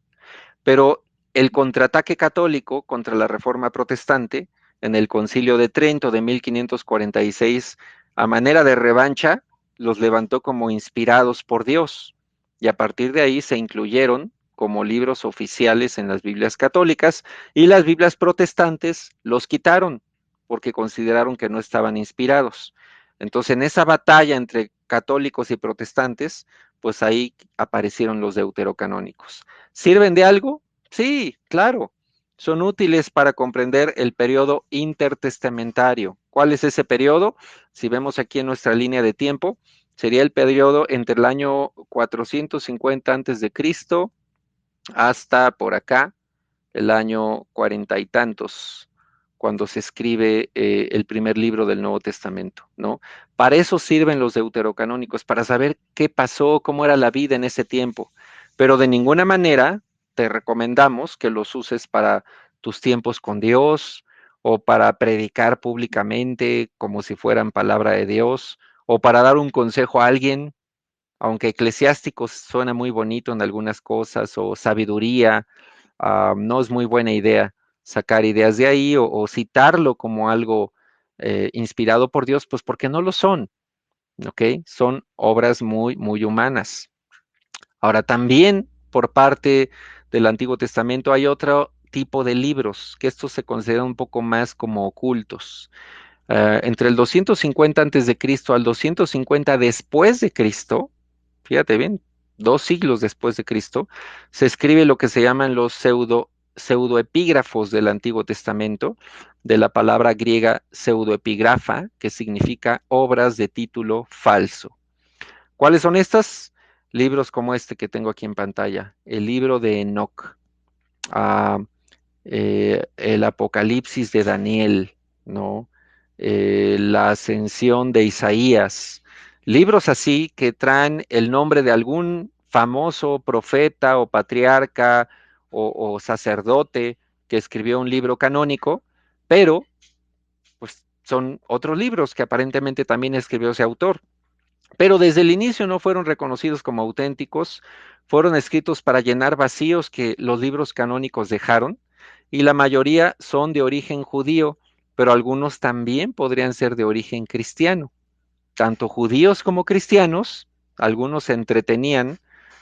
S1: Pero el contraataque católico contra la reforma protestante en el Concilio de Trento de 1546, a manera de revancha, los levantó como inspirados por Dios. Y a partir de ahí se incluyeron como libros oficiales en las Biblias católicas y las Biblias protestantes los quitaron porque consideraron que no estaban inspirados. Entonces, en esa batalla entre católicos y protestantes, pues ahí aparecieron los deuterocanónicos. ¿Sirven de algo? Sí, claro. Son útiles para comprender el periodo intertestamentario. ¿Cuál es ese periodo? Si vemos aquí en nuestra línea de tiempo, sería el periodo entre el año 450 antes de Cristo hasta por acá, el año 40 y tantos, cuando se escribe el primer libro del Nuevo Testamento, ¿no? Para eso sirven los deuterocanónicos, para saber qué pasó, cómo era la vida en ese tiempo, pero de ninguna manera te recomendamos que los uses para tus tiempos con Dios o para predicar públicamente como si fueran palabra de Dios o para dar un consejo a alguien, aunque eclesiástico suena muy bonito en algunas cosas o sabiduría, no es muy buena idea sacar ideas de ahí o citarlo como algo inspirado por Dios, pues porque no lo son, ¿ok? Son obras muy, muy humanas. Ahora, también por parte del Antiguo Testamento hay otro tipo de libros, que estos se consideran un poco más como ocultos. Entre el 250 antes de Cristo al 250 después de Cristo, fíjate bien, 2 siglos después de Cristo, se escribe lo que se llaman los pseudoepígrafos del Antiguo Testamento, de la palabra griega pseudoepigrafa, que significa obras de título falso. ¿Cuáles son estas? Libros como este que tengo aquí en pantalla, el libro de Enoc, ah, el Apocalipsis de Daniel, ¿no? La ascensión de Isaías, libros así que traen el nombre de algún famoso profeta o patriarca o sacerdote que escribió un libro canónico, pero pues son otros libros que aparentemente también escribió ese autor. Pero desde el inicio no fueron reconocidos como auténticos, fueron escritos para llenar vacíos que los libros canónicos dejaron, y la mayoría son de origen judío, pero algunos también podrían ser de origen cristiano. Tanto judíos como cristianos, algunos se entretenían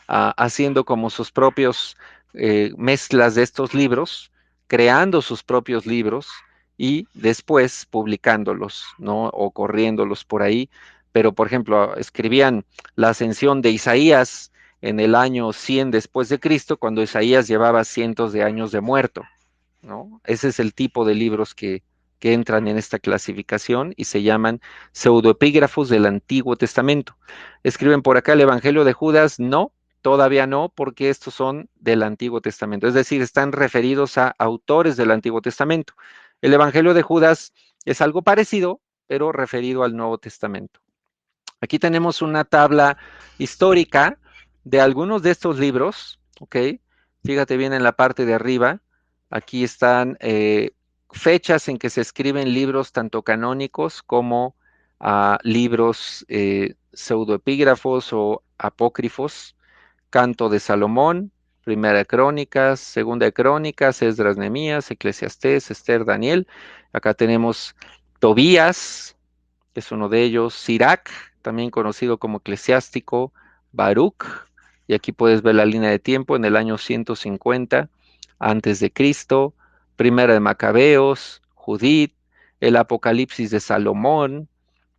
S1: haciendo como sus propios mezclas de estos libros, creando sus propios libros y después publicándolos, ¿no? O corriéndolos por ahí. Pero, por ejemplo, escribían la ascensión de Isaías en el año 100 después de Cristo, cuando Isaías llevaba cientos de años de muerto, ¿no? Ese es el tipo de libros que entran en esta clasificación y se llaman pseudoepígrafos del Antiguo Testamento. Escriben por acá el Evangelio de Judas, no, todavía no, porque estos son del Antiguo Testamento, es decir, están referidos a autores del Antiguo Testamento. El Evangelio de Judas es algo parecido, pero referido al Nuevo Testamento. Aquí tenemos una tabla histórica de algunos de estos libros, ¿ok? Fíjate bien en la parte de arriba, aquí están fechas en que se escriben libros tanto canónicos como libros pseudoepígrafos o apócrifos. Canto de Salomón, Primera de Crónicas, Segunda de Crónicas, Esdras, Nehemías, Eclesiastés, Esther, Daniel. Acá tenemos Tobías, que es uno de ellos, Sirac, también conocido como eclesiástico, Baruch, y aquí puedes ver la línea de tiempo en el año 150 antes de Cristo, Primera de Macabeos, Judith, el Apocalipsis de Salomón,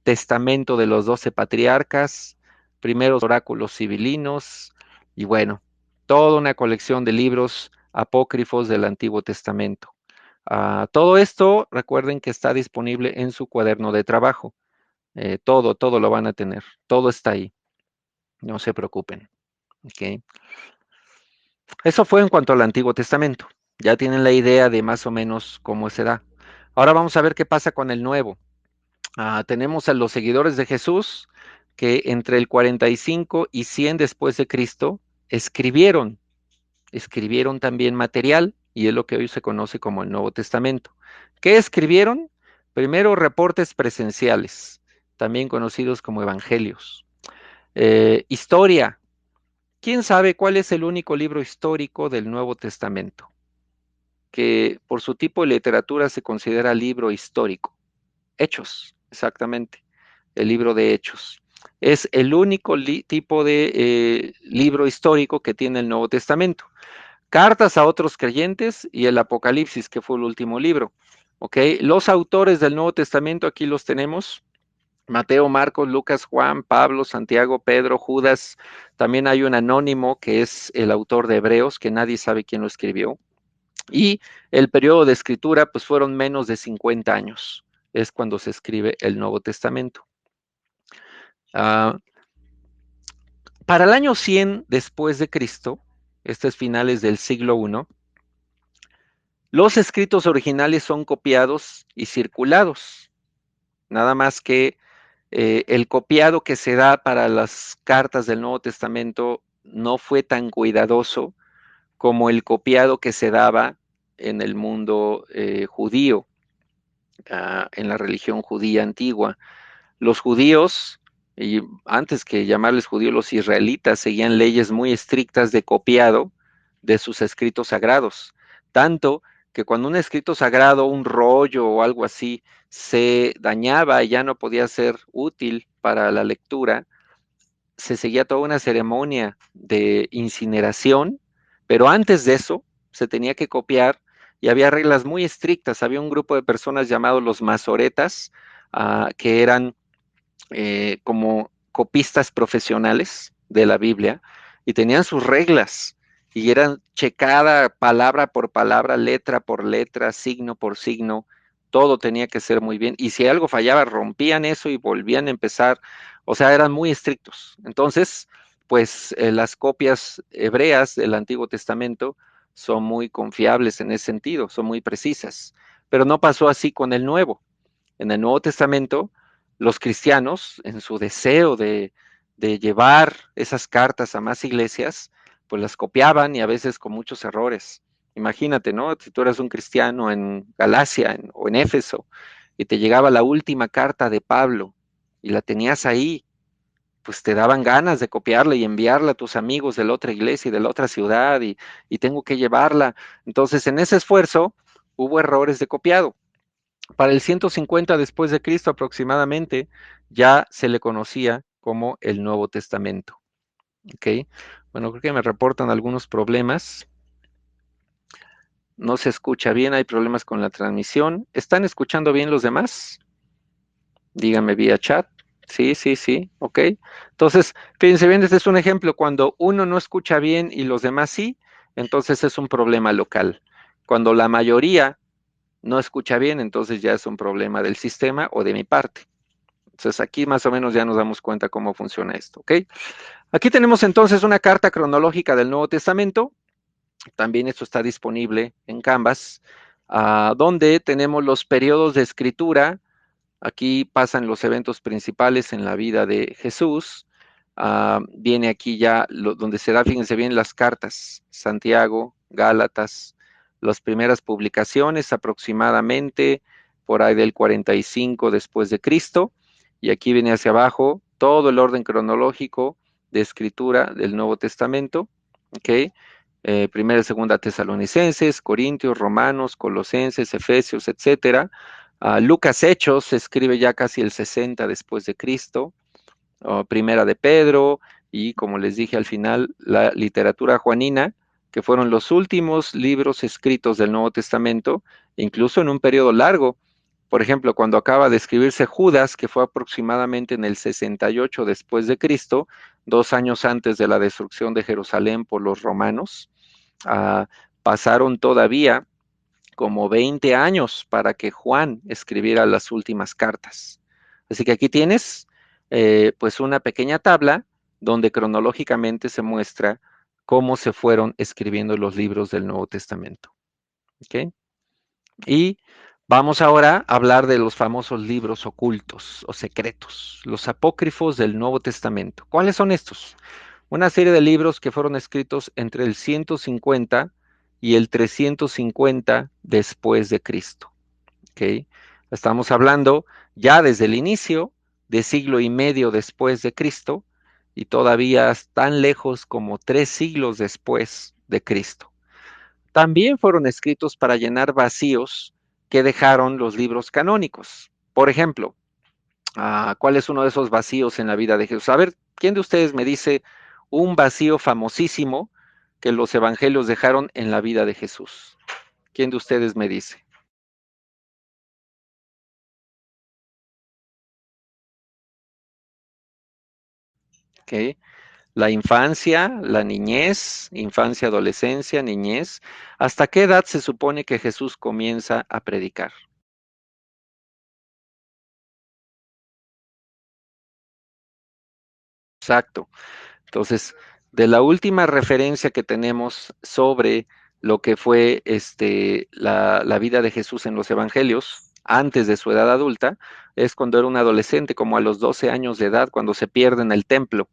S1: Testamento de los 12 patriarcas, primeros oráculos civilinos, y bueno, toda una colección de libros apócrifos del Antiguo Testamento. Todo esto, recuerden que está disponible en su cuaderno de trabajo. Todo lo van a tener, todo está ahí, no se preocupen. ¿Ok? Eso fue en cuanto al Antiguo Testamento. Ya tienen la idea de más o menos cómo se da. Ahora vamos a ver qué pasa con el Nuevo. Tenemos a los seguidores de Jesús que entre el 45 y 100 después de Cristo escribieron, escribieron también material y es lo que hoy se conoce como el Nuevo Testamento. ¿Qué escribieron? Primero, reportes presenciales, también conocidos como evangelios. Historia. ¿Quién sabe cuál es el único libro histórico del Nuevo Testamento? Que por su tipo de literatura se considera libro histórico. Hechos, exactamente, el libro de Hechos. Es el único tipo de libro histórico que tiene el Nuevo Testamento. Cartas a otros creyentes y el Apocalipsis, que fue el último libro. ¿Ok? Los autores del Nuevo Testamento, aquí los tenemos. Mateo, Marcos, Lucas, Juan, Pablo, Santiago, Pedro, Judas. También hay un anónimo que es el autor de Hebreos, que nadie sabe quién lo escribió. Y el periodo de escritura, pues fueron menos de 50 años. Es cuando se escribe el Nuevo Testamento. Para el año 100 después de Cristo, estos finales del siglo I, los escritos originales son copiados y circulados. Nada más que el copiado que se da para las cartas del Nuevo Testamento no fue tan cuidadoso como el copiado que se daba en el mundo judío, en la religión judía antigua. Los judíos, y antes que llamarles judíos, los israelitas seguían leyes muy estrictas de copiado de sus escritos sagrados, tanto que cuando un escrito sagrado, un rollo o algo así, se dañaba y ya no podía ser útil para la lectura, se seguía toda una ceremonia de incineración, pero antes de eso se tenía que copiar y había reglas muy estrictas. Había un grupo de personas llamados los masoretas, que eran como copistas profesionales de la Biblia y tenían sus reglas y eran checada palabra por palabra, letra por letra, signo por signo, todo tenía que ser muy bien y si algo fallaba rompían eso y volvían a empezar, o sea, eran muy estrictos. Entonces, pues las copias hebreas del Antiguo Testamento son muy confiables en ese sentido, son muy precisas, pero no pasó así con el Nuevo. En el Nuevo Testamento, los cristianos, en su deseo de llevar esas cartas a más iglesias, pues las copiaban y a veces con muchos errores. Imagínate, ¿no? Si tú eras un cristiano en Galacia o en Éfeso y te llegaba la última carta de Pablo y la tenías ahí, pues te daban ganas de copiarla y enviarla a tus amigos de la otra iglesia y de la otra ciudad y tengo que llevarla. Entonces, en ese esfuerzo hubo errores de copiado. Para el 150 después de Cristo aproximadamente, ya se le conocía como el Nuevo Testamento. ¿Ok? Bueno, creo que me reportan algunos problemas. no se escucha bien, hay problemas con la transmisión. ¿Están escuchando bien los demás? Díganme vía chat. Sí, sí, sí, ok. Entonces, fíjense bien, este es un ejemplo. Cuando uno no escucha bien y los demás sí, entonces es un problema local. Cuando la mayoría no escucha bien, entonces ya es un problema del sistema o de mi parte. Entonces aquí más o menos ya nos damos cuenta cómo funciona esto, ¿ok? Aquí tenemos entonces una carta cronológica del Nuevo Testamento. También esto está disponible en Canvas, donde tenemos los periodos de escritura. Aquí pasan los eventos principales en la vida de Jesús. Viene aquí ya donde se da, fíjense bien, las cartas, Santiago, Gálatas, las primeras publicaciones aproximadamente por ahí del 45 después de Cristo. Y aquí viene hacia abajo todo el orden cronológico de escritura del Nuevo Testamento. ¿Ok? Primera y segunda Tesalonicenses, Corintios, Romanos, Colosenses, Efesios, etcétera. Lucas Hechos se escribe ya casi el 60 después de Cristo, Primera de Pedro y como les dije al final, la literatura juanina, que fueron los últimos libros escritos del Nuevo Testamento, incluso en un periodo largo. Por ejemplo, cuando acaba de escribirse Judas, que fue aproximadamente en el 68 después de Cristo, 2 años antes de la destrucción de Jerusalén por los romanos, uh, pasaron todavía como 20 años para que Juan escribiera las últimas cartas. Así que aquí tienes pues una pequeña tabla donde cronológicamente se muestra cómo se fueron escribiendo los libros del Nuevo Testamento. ¿Okay? Y vamos ahora a hablar de los famosos libros ocultos o secretos, los apócrifos del Nuevo Testamento. ¿Cuáles son estos? Una serie de libros que fueron escritos entre el 150 y el 350 después de Cristo. ¿Okay? Estamos hablando ya desde el inicio de siglo y medio después de Cristo y todavía tan lejos como 3 siglos después de Cristo. También fueron escritos para llenar vacíos que dejaron los libros canónicos. Por ejemplo, ¿cuál es uno de esos vacíos en la vida de Jesús? A ver, ¿quién de ustedes me dice un vacío famosísimo que los evangelios dejaron en la vida de Jesús? ¿Quién de ustedes me dice? ¿Okay? La infancia, la niñez, infancia, adolescencia, niñez. ¿Hasta qué edad se supone que Jesús comienza a predicar? Exacto. Entonces, de la última referencia que tenemos sobre lo que fue la vida de Jesús en los evangelios, antes de su edad adulta, es cuando era un adolescente, como a los 12 años de edad, cuando se pierde en el templo.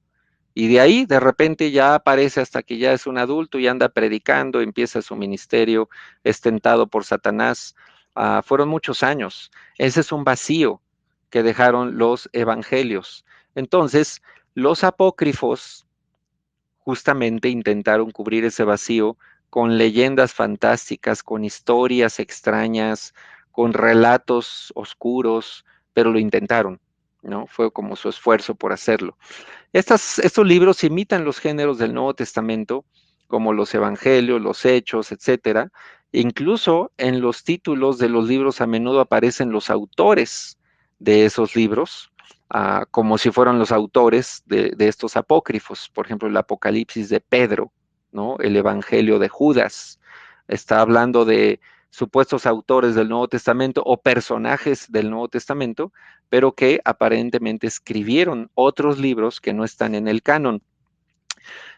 S1: Y de ahí, de repente, ya aparece hasta que ya es un adulto y anda predicando, empieza su ministerio, es tentado por Satanás. Fueron muchos años. Ese es un vacío que dejaron los evangelios. Entonces, los apócrifos justamente intentaron cubrir ese vacío con leyendas fantásticas, con historias extrañas, con relatos oscuros, pero lo intentaron, ¿no? Fue como su esfuerzo por hacerlo. Estos libros imitan los géneros del Nuevo Testamento, como los Evangelios, los Hechos, etcétera. Incluso en los títulos de los libros a menudo aparecen los autores de esos libros, como si fueran los autores de estos apócrifos. Por ejemplo, el Apocalipsis de Pedro, ¿no? El Evangelio de Judas. Está hablando de supuestos autores del Nuevo Testamento o personajes del Nuevo Testamento, pero que aparentemente escribieron otros libros que no están en el canon.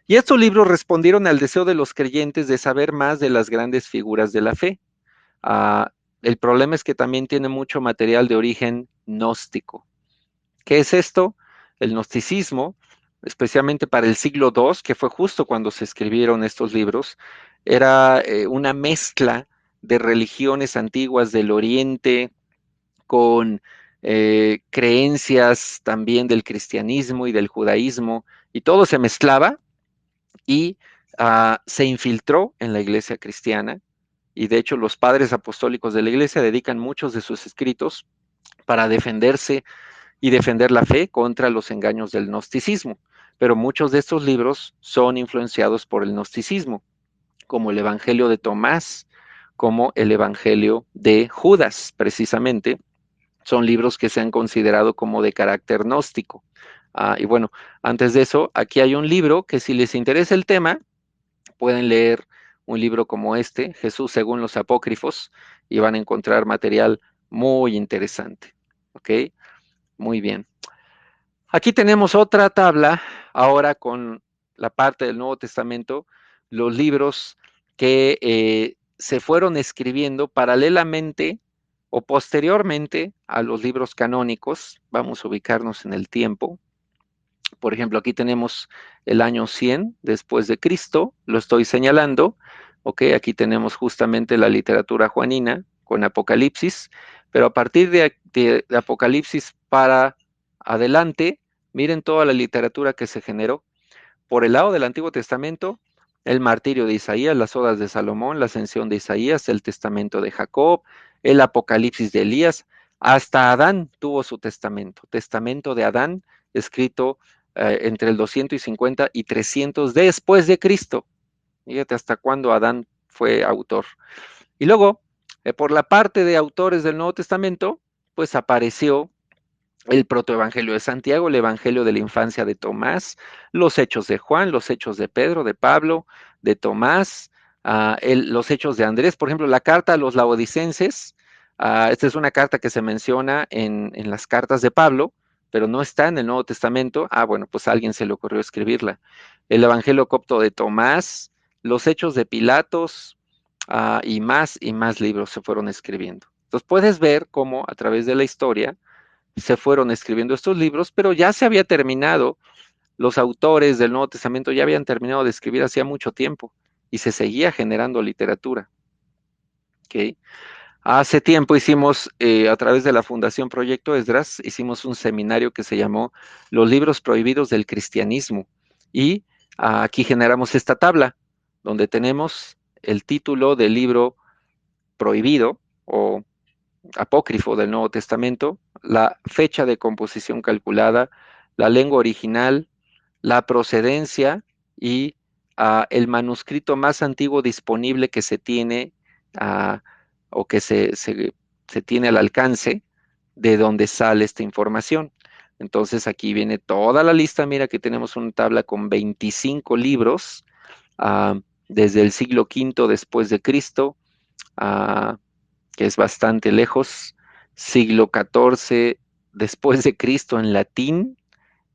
S1: Y estos libros respondieron al deseo de los creyentes de saber más de las grandes figuras de la fe. El problema es que también tiene mucho material de origen gnóstico. ¿Qué es esto? El gnosticismo, especialmente para el siglo II, que fue justo cuando se escribieron estos libros, era una mezcla de religiones antiguas del Oriente con creencias también del cristianismo y del judaísmo, y todo se mezclaba y se infiltró en la iglesia cristiana, y de hecho los padres apostólicos de la iglesia dedican muchos de sus escritos para defenderse y defender la fe contra los engaños del gnosticismo. Pero muchos de estos libros son influenciados por el gnosticismo, como el Evangelio de Tomás, como el Evangelio de Judas, precisamente. Son libros que se han considerado como de carácter gnóstico. Y bueno, antes de eso, aquí hay un libro que si les interesa el tema, pueden leer un libro como este, Jesús según los apócrifos, y van a encontrar material muy interesante. ¿Ok? Muy bien. Aquí tenemos otra tabla, ahora con la parte del Nuevo Testamento, los libros que se fueron escribiendo paralelamente o posteriormente a los libros canónicos. Vamos a ubicarnos en el tiempo. Por ejemplo, aquí tenemos el año 100 después de Cristo, lo estoy señalando. Ok, aquí tenemos justamente la literatura juanina con Apocalipsis, pero a partir de Apocalipsis para adelante, miren toda la literatura que se generó. Por el lado del Antiguo Testamento, el martirio de Isaías, las odas de Salomón, la ascensión de Isaías, el testamento de Jacob, el Apocalipsis de Elías, hasta Adán tuvo su testamento, testamento de Adán, escrito entre el 250 y 300 después de Cristo. Fíjate hasta cuándo Adán fue autor. Y luego, por la parte de autores del Nuevo Testamento, pues apareció el protoevangelio de Santiago, el evangelio de la infancia de Tomás, los hechos de Juan, los hechos de Pedro, de Pablo, de Tomás, los hechos de Andrés, por ejemplo, la carta a los laodicenses. Esta es una carta que se menciona en las cartas de Pablo, pero no está en el Nuevo Testamento. Bueno, pues a alguien se le ocurrió escribirla. El evangelio copto de Tomás, los hechos de Pilatos, y más libros se fueron escribiendo. Entonces puedes ver cómo a través de la historia se fueron escribiendo estos libros, pero ya se había terminado, los autores del Nuevo Testamento ya habían terminado de escribir hacía mucho tiempo y se seguía generando literatura. ¿Okay? Hace tiempo hicimos, a través de la Fundación Proyecto Esdras, hicimos un seminario que se llamó Los libros prohibidos del cristianismo y aquí generamos esta tabla donde tenemos el título del libro prohibido o apócrifo del Nuevo Testamento, la fecha de composición calculada, la lengua original, la procedencia y el manuscrito más antiguo disponible que se tiene o que se tiene al alcance de donde sale esta información. Entonces aquí viene toda la lista. Mira que tenemos una tabla con 25 libros desde el siglo V después de Cristo, que es bastante lejos, siglo XIV después de Cristo en latín,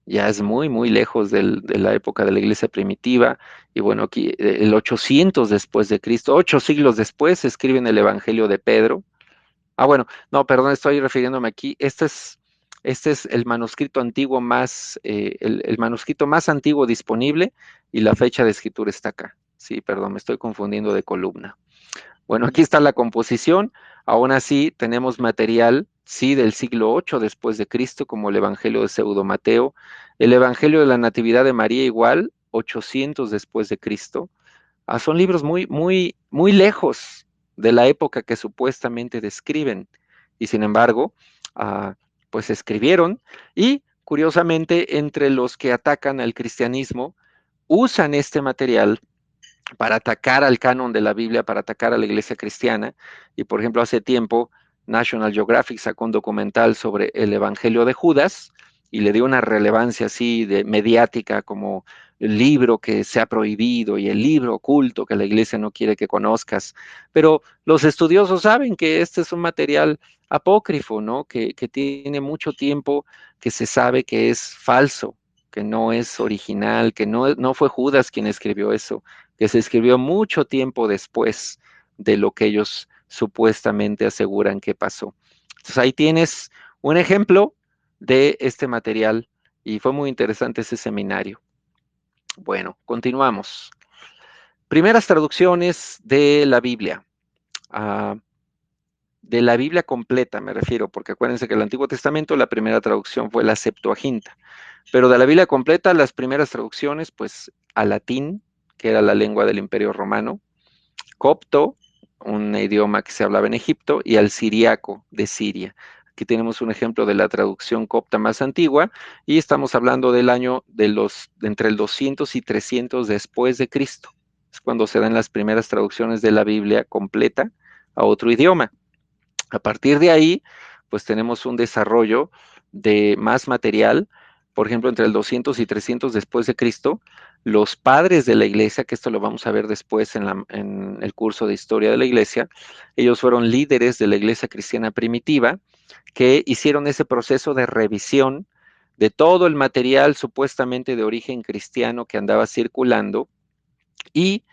S1: ya es muy lejos de la época de la iglesia primitiva, y bueno, aquí el 800 después de Cristo, 8 siglos después, escriben el Evangelio de Pedro. Bueno, no, perdón, estoy refiriéndome aquí, este es el manuscrito antiguo más, el manuscrito más antiguo disponible, y la fecha de escritura está acá. Sí, perdón, me estoy confundiendo de columna. Bueno, aquí está la composición. Aún así, tenemos material, sí, del siglo VIII después de Cristo, como el Evangelio de Pseudo Mateo, el Evangelio de la Natividad de María igual, 800 después de Cristo. Son libros muy lejos de la época que supuestamente describen, y sin embargo, pues escribieron, y curiosamente, entre los que atacan al cristianismo, usan este material para atacar al canon de la Biblia, para atacar a la iglesia cristiana. Y por ejemplo, hace tiempo National Geographic sacó un documental sobre el Evangelio de Judas y le dio una relevancia así de mediática como el libro que se ha prohibido y el libro oculto que la iglesia no quiere que conozcas. Pero los estudiosos saben que este es un material apócrifo, ¿no? Que tiene mucho tiempo, que se sabe que es falso, que no es original, que no fue Judas quien escribió eso, que se escribió mucho tiempo después de lo que ellos supuestamente aseguran que pasó. Entonces ahí tienes un ejemplo de este material y fue muy interesante ese seminario. Bueno, continuamos. Primeras traducciones de la Biblia. De la Biblia completa me refiero, porque acuérdense que el Antiguo Testamento la primera traducción fue la Septuaginta, pero de la Biblia completa las primeras traducciones pues al latín, que era la lengua del Imperio Romano, copto, un idioma que se hablaba en Egipto, y al siriaco de Siria. Aquí tenemos un ejemplo de la traducción copta más antigua, y estamos hablando del año de entre el 200 y 300 después de Cristo. Es cuando se dan las primeras traducciones de la Biblia completa a otro idioma. A partir de ahí, pues tenemos un desarrollo de más material. Por ejemplo, entre el 200 y 300 después de Cristo, los padres de la iglesia, que esto lo vamos a ver después en el curso de historia de la iglesia, ellos fueron líderes de la iglesia cristiana primitiva que hicieron ese proceso de revisión de todo el material supuestamente de origen cristiano que andaba circulando, y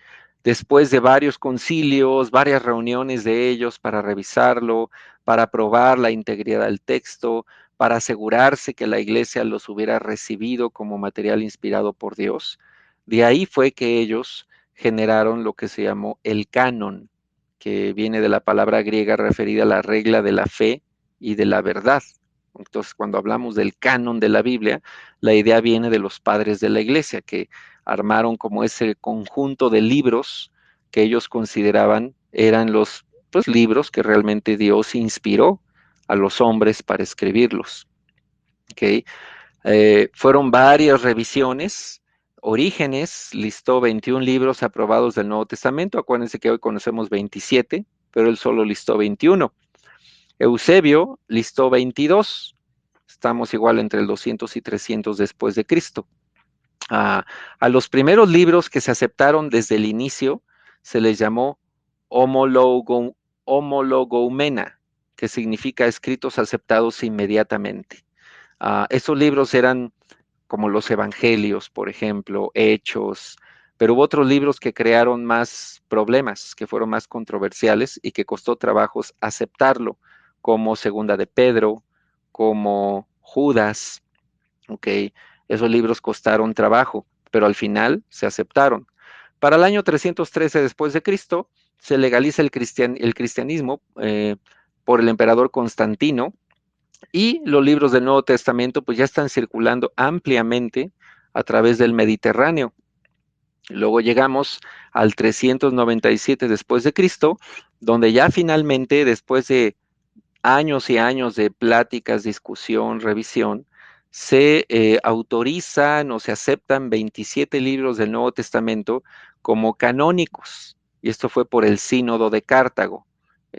S1: después de varios concilios, varias reuniones de ellos para revisarlo, para probar la integridad del texto, para asegurarse que la iglesia los hubiera recibido como material inspirado por Dios, de ahí fue que ellos generaron lo que se llamó el canon, que viene de la palabra griega referida a la regla de la fe y de la verdad. Entonces, cuando hablamos del canon de la Biblia, la idea viene de los padres de la iglesia, que armaron como ese conjunto de libros que ellos consideraban eran los pues, libros que realmente Dios inspiró a los hombres para escribirlos. ¿Okay? Fueron varias revisiones. Orígenes listó 21 libros aprobados del Nuevo Testamento. Acuérdense que hoy conocemos 27, pero él solo listó 21. Eusebio listó 22. Estamos igual entre el 200 y 300 después de Cristo. A los primeros libros que se aceptaron desde el inicio se les llamó homologoumena, que significa escritos aceptados inmediatamente. Estos libros eran como los evangelios, por ejemplo, Hechos, pero hubo otros libros que crearon más problemas, que fueron más controversiales y que costó trabajos aceptarlo, como Segunda de Pedro, como Judas, ¿ok? Esos libros costaron trabajo, pero al final se aceptaron. Para el año 313 después de Cristo, se legaliza el cristianismo por el emperador Constantino, y los libros del Nuevo Testamento pues ya están circulando ampliamente a través del Mediterráneo. Luego llegamos al 397 después de Cristo, donde ya finalmente, después de años y años de pláticas, discusión, revisión, se autorizan o se aceptan 27 libros del Nuevo Testamento como canónicos. Y esto fue por el Sínodo de Cartago,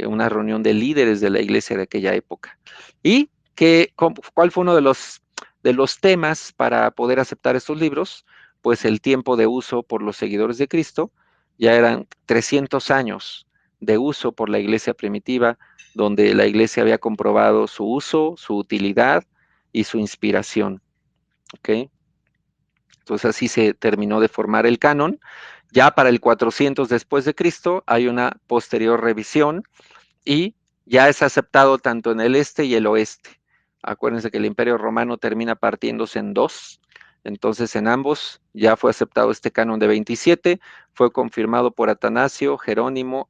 S1: una reunión de líderes de la iglesia de aquella época. ¿Y cuál fue uno de los temas para poder aceptar estos libros? Pues el tiempo de uso por los seguidores de Cristo. Ya eran 300 años de uso por la iglesia primitiva, donde la iglesia había comprobado su uso, su utilidad y su inspiración. ¿Okay? Entonces así se terminó de formar el canon. Ya para el 400 después de Cristo hay una posterior revisión y ya es aceptado tanto en el este y el oeste. Acuérdense que el Imperio Romano termina partiéndose en dos. Entonces en ambos ya fue aceptado este canon de 27, fue confirmado por Atanasio, Jerónimo,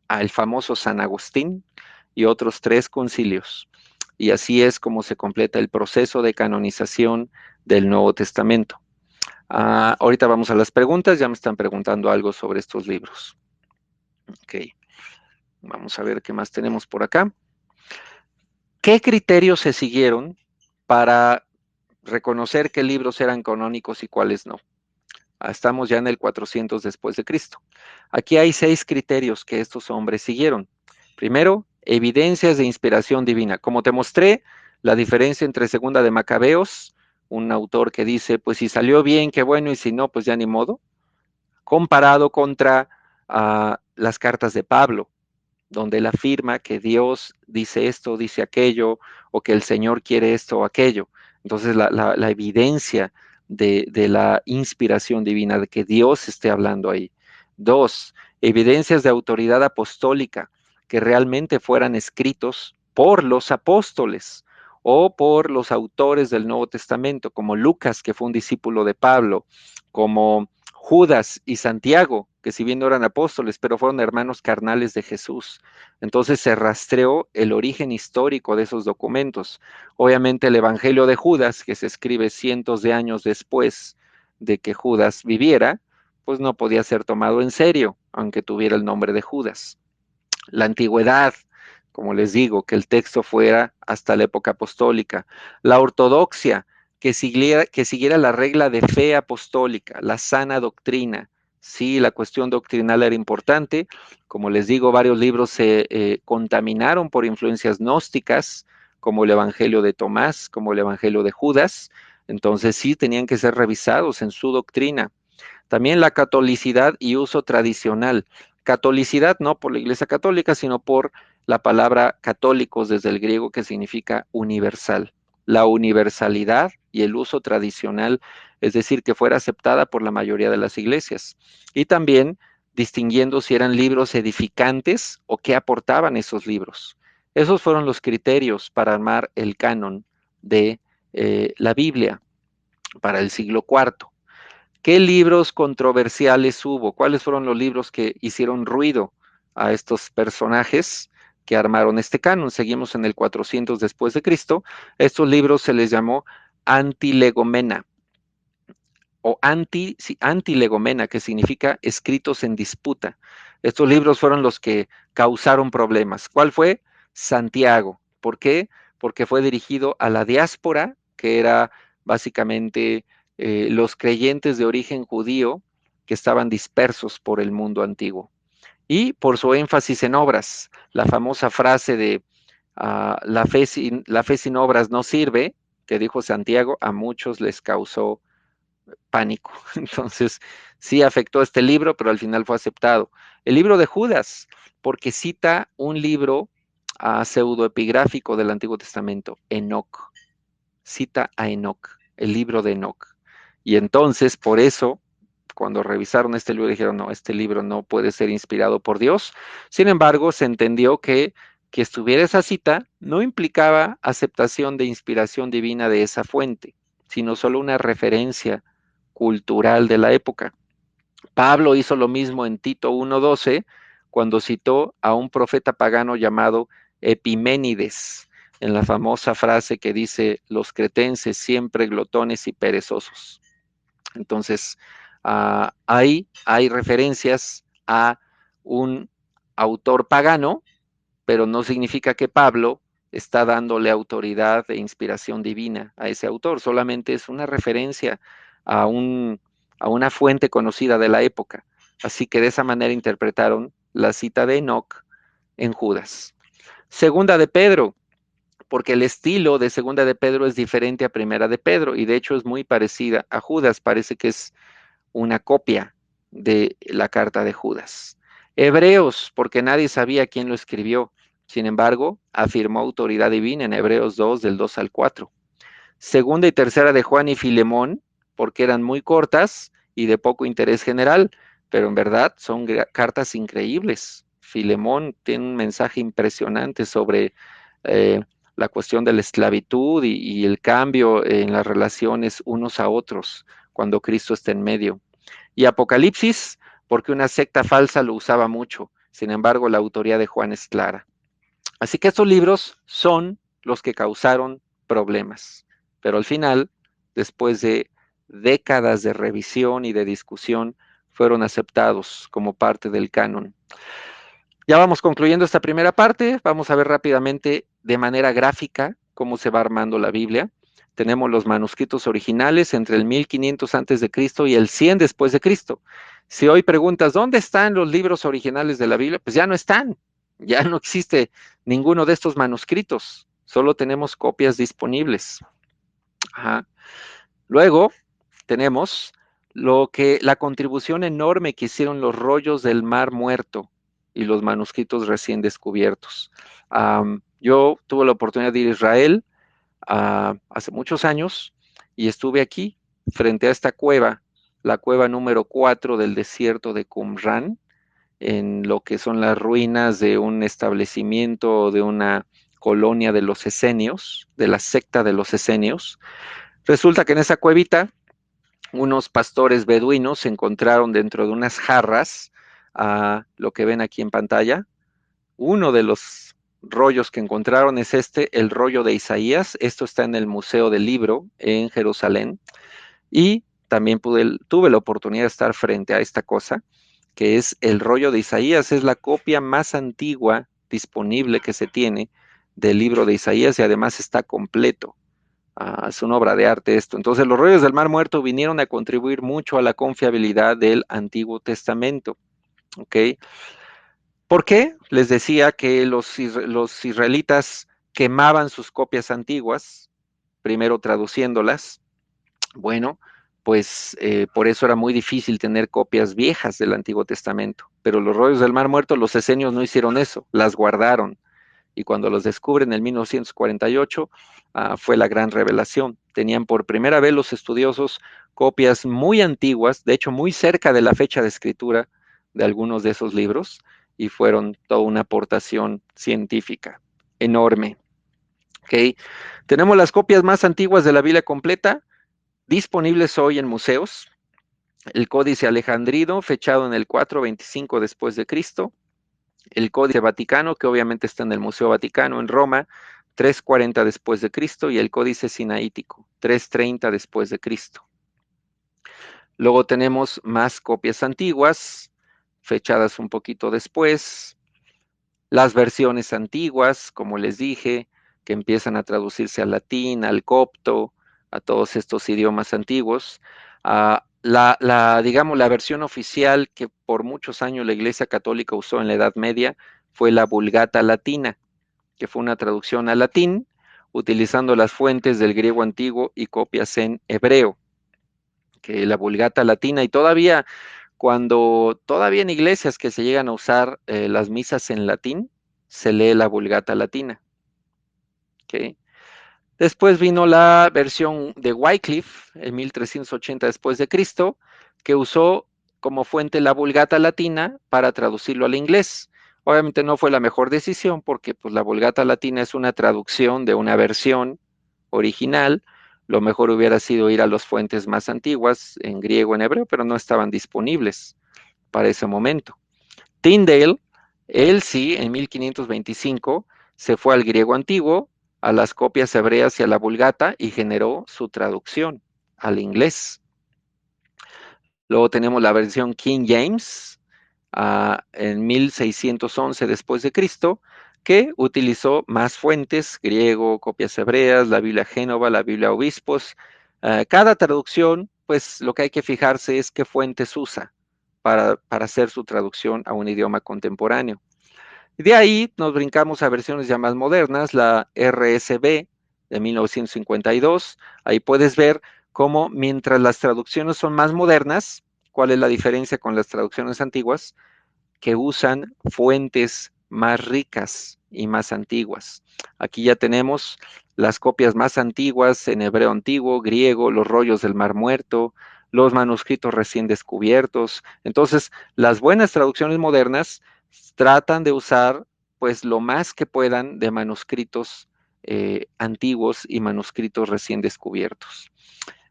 S1: el famoso San Agustín y otros 3 concilios. Y así es como se completa el proceso de canonización del Nuevo Testamento. Ahorita vamos a las preguntas, ya me están preguntando algo sobre estos libros. Ok, vamos a ver qué más tenemos por acá. ¿Qué criterios se siguieron para reconocer qué libros eran canónicos y cuáles no? Estamos ya en el 400 después de Cristo. Aquí hay 6 criterios que estos hombres siguieron. Primero, evidencias de inspiración divina. Como te mostré, la diferencia entre Segunda de Macabeos, un autor que dice, pues si salió bien, qué bueno, y si no, pues ya ni modo, comparado contra las cartas de Pablo, donde él afirma que Dios dice esto, dice aquello, o que el Señor quiere esto o aquello. Entonces la evidencia de la inspiración divina, de que Dios esté hablando ahí. 2, evidencias de autoridad apostólica, que realmente fueran escritos por los apóstoles o por los autores del Nuevo Testamento, como Lucas, que fue un discípulo de Pablo, como Judas y Santiago, que si bien no eran apóstoles, pero fueron hermanos carnales de Jesús. Entonces se rastreó el origen histórico de esos documentos. Obviamente el Evangelio de Judas, que se escribe cientos de años después de que Judas viviera, pues no podía ser tomado en serio, aunque tuviera el nombre de Judas. La antigüedad, como les digo, que el texto fuera hasta la época apostólica. La ortodoxia, que siguiera la regla de fe apostólica, la sana doctrina, Sí, la cuestión doctrinal era importante. Como les digo, varios libros se contaminaron por influencias gnósticas, como el Evangelio de Tomás, como el Evangelio de Judas. Entonces sí tenían que ser revisados en su doctrina. También la catolicidad y uso tradicional. Catolicidad no por la Iglesia Católica, sino por la palabra católicos desde el griego que significa universal. La universalidad y el uso tradicional, es decir, que fuera aceptada por la mayoría de las iglesias. Y también distinguiendo si eran libros edificantes o qué aportaban esos libros. Esos fueron los criterios para armar el canon de la Biblia para el siglo IV. ¿Qué libros controversiales hubo? ¿Cuáles fueron los libros que hicieron ruido a estos personajes que armaron este canon? Seguimos en el 400 después de Cristo. Estos libros se les llamó antilegomena o antilegomena, que significa escritos en disputa. Estos libros fueron los que causaron problemas. ¿Cuál fue? Santiago. ¿Por qué? Porque fue dirigido a la diáspora, que era básicamente los creyentes de origen judío que estaban dispersos por el mundo antiguo. Y por su énfasis en obras, la famosa frase de la fe sin obras no sirve, que dijo Santiago, a muchos les causó pánico. Entonces, sí afectó este libro, pero al final fue aceptado. El libro de Judas, porque cita un libro pseudoepigráfico del Antiguo Testamento, Enoc. Cita a Enoc, el libro de Enoc. Y entonces, por eso, cuando revisaron este libro, dijeron, no, este libro no puede ser inspirado por Dios. Sin embargo, se entendió que estuviera esa cita no implicaba aceptación de inspiración divina de esa fuente, sino solo una referencia cultural de la época. Pablo hizo lo mismo en Tito 1:12, cuando citó a un profeta pagano llamado Epiménides, en la famosa frase que dice, los cretenses siempre glotones y perezosos. Entonces, ahí hay referencias a un autor pagano, pero no significa que Pablo está dándole autoridad e inspiración divina a ese autor, solamente es una referencia a, a una fuente conocida de la época. Así que de esa manera interpretaron la cita de Enoc en Judas. Segunda de Pedro, porque el estilo de Segunda de Pedro es diferente a Primera de Pedro y de hecho es muy parecida a Judas, parece que es una copia de la carta de Judas. Hebreos, porque nadie sabía quién lo escribió. Sin embargo, afirmó autoridad divina en Hebreos 2, del 2 al 4. Segunda y tercera de Juan y Filemón, porque eran muy cortas y de poco interés general, pero en verdad son cartas increíbles. Filemón tiene un mensaje impresionante sobre la cuestión de la esclavitud y el cambio en las relaciones unos a otros cuando Cristo está en medio. Y Apocalipsis, porque una secta falsa lo usaba mucho. Sin embargo, la autoría de Juan es clara. Así que estos libros son los que causaron problemas. Pero al final, después de décadas de revisión y de discusión, fueron aceptados como parte del canon. Ya vamos concluyendo esta primera parte. Vamos a ver rápidamente de manera gráfica cómo se va armando la Biblia. Tenemos los manuscritos originales entre el 1500 antes de Cristo y el 100 después de Cristo. Si hoy preguntas, ¿dónde están los libros originales de la Biblia? Pues ya no están. Ya no existe ninguno de estos manuscritos. Solo tenemos copias disponibles. Ajá. Luego tenemos la contribución enorme que hicieron los rollos del Mar Muerto y los manuscritos recién descubiertos. Yo tuve la oportunidad de ir a Israel hace muchos años y estuve aquí frente a esta cueva, la cueva número 4 del desierto de Qumran, en lo que son las ruinas de un establecimiento, de una colonia de los esenios, de la secta de los esenios. Resulta que en esa cuevita unos pastores beduinos se encontraron dentro de unas jarras, lo que ven aquí en pantalla. Uno de los rollos que encontraron es el rollo de Isaías. Esto está en el Museo del Libro en Jerusalén. Y también tuve la oportunidad de estar frente a esta cosa, que es el rollo de Isaías. Es la copia más antigua disponible que se tiene del libro de Isaías y además está completo. Es una obra de arte esto. Entonces, los rollos del Mar Muerto vinieron a contribuir mucho a la confiabilidad del Antiguo Testamento. ¿Ok? ¿Por qué? Les decía que los israelitas quemaban sus copias antiguas, primero traduciéndolas. Bueno, pues por eso era muy difícil tener copias viejas del Antiguo Testamento. Pero los rollos del Mar Muerto, los esenios no hicieron eso, las guardaron. Y cuando los descubren en 1948, fue la gran revelación. Tenían por primera vez los estudiosos copias muy antiguas, de hecho muy cerca de la fecha de escritura de algunos de esos libros, y fueron toda una aportación científica enorme. ¿Okay? Tenemos las copias más antiguas de la Biblia completa disponibles hoy en museos. El Códice Alejandrino, fechado en el 425 después de Cristo. El Códice Vaticano, que obviamente está en el Museo Vaticano en Roma, 340 después de Cristo, y el Códice Sinaítico, 330 después de Cristo. Luego tenemos más copias antiguas, fechadas un poquito después. Las versiones antiguas, como les dije, que empiezan a traducirse al latín, al copto, a todos estos idiomas antiguos. Digamos, la versión oficial que por muchos años la Iglesia Católica usó en la Edad Media fue la Vulgata Latina, que fue una traducción al latín, utilizando las fuentes del griego antiguo y copias en hebreo, que la Vulgata Latina, y todavía todavía en iglesias que se llegan a usar las misas en latín, se lee la Vulgata Latina. ¿Okay? Después vino la versión de Wycliffe, en 1380 después de Cristo, que usó como fuente la Vulgata Latina para traducirlo al inglés. Obviamente no fue la mejor decisión porque pues, la Vulgata Latina es una traducción de una versión original. Lo mejor hubiera sido ir a las fuentes más antiguas, en griego, en hebreo, pero no estaban disponibles para ese momento. Tyndale, él sí, en 1525, se fue al griego antiguo, a las copias hebreas y a la Vulgata y generó su traducción al inglés. Luego tenemos la versión King James, en 1611 después de Cristo, que utilizó más fuentes, griego, copias hebreas, la Biblia Génova, la Biblia Obispos. Cada traducción, pues lo que hay que fijarse es qué fuentes usa para hacer su traducción a un idioma contemporáneo. De ahí nos brincamos a versiones ya más modernas, la RSV de 1952. Ahí puedes ver cómo mientras las traducciones son más modernas, cuál es la diferencia con las traducciones antiguas, que usan fuentes más ricas y más antiguas. Aquí ya tenemos las copias más antiguas en hebreo antiguo, griego, los rollos del Mar Muerto, los manuscritos recién descubiertos. Entonces, las buenas traducciones modernas tratan de usar pues lo más que puedan de manuscritos antiguos y manuscritos recién descubiertos.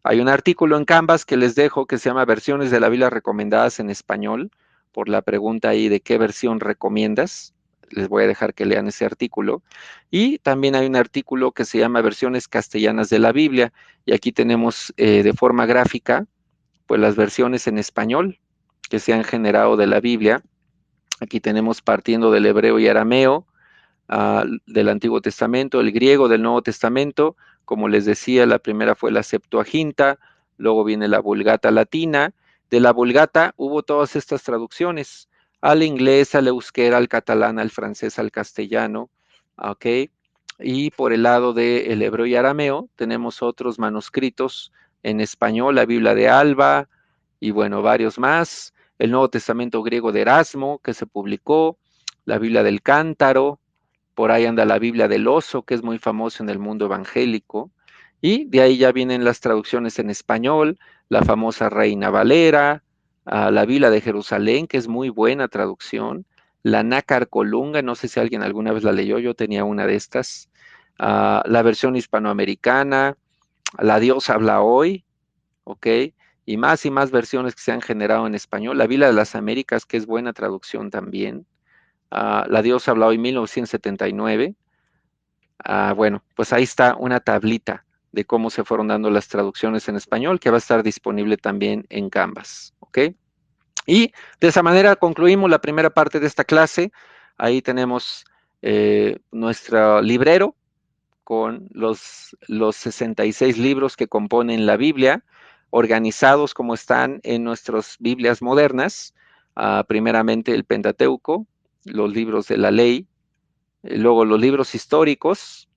S1: Hay un artículo en Canvas que les dejo que se llama Versiones de la Biblia recomendadas en español, por la pregunta ahí de qué versión recomiendas. Les voy a dejar que lean ese artículo. Y también hay un artículo que se llama Versiones castellanas de la Biblia. Y aquí tenemos de forma gráfica, pues las versiones en español que se han generado de la Biblia. Aquí tenemos partiendo del hebreo y arameo, del Antiguo Testamento, el griego del Nuevo Testamento. Como les decía, la primera fue la Septuaginta, luego viene la Vulgata Latina. De la Vulgata hubo todas estas traducciones, al inglés, al euskera, al catalán, al francés, al castellano, ¿ok? Y por el lado del hebreo y arameo tenemos otros manuscritos en español, la Biblia de Alba y bueno, varios más. El Nuevo Testamento griego de Erasmo, que se publicó, la Biblia del Cántaro, por ahí anda la Biblia del Oso, que es muy famoso en el mundo evangélico, y de ahí ya vienen las traducciones en español, la famosa Reina Valera, la Biblia de Jerusalén, que es muy buena traducción, la Nácar Colunga, no sé si alguien alguna vez la leyó, yo tenía una de estas, la versión hispanoamericana, la Dios habla hoy, ¿ok? Y más versiones que se han generado en español, la Biblia de las Américas, que es buena traducción también, la Dios habla hoy 1979. Bueno, pues ahí está una tablita de cómo se fueron dando las traducciones en español, que va a estar disponible también en Canvas, ¿ok? Y de esa manera concluimos la primera parte de esta clase. Ahí tenemos nuestro librero con los 66 libros que componen la Biblia, organizados como están en nuestras Biblias modernas. Primeramente el Pentateuco, los libros de la ley, luego los libros históricos,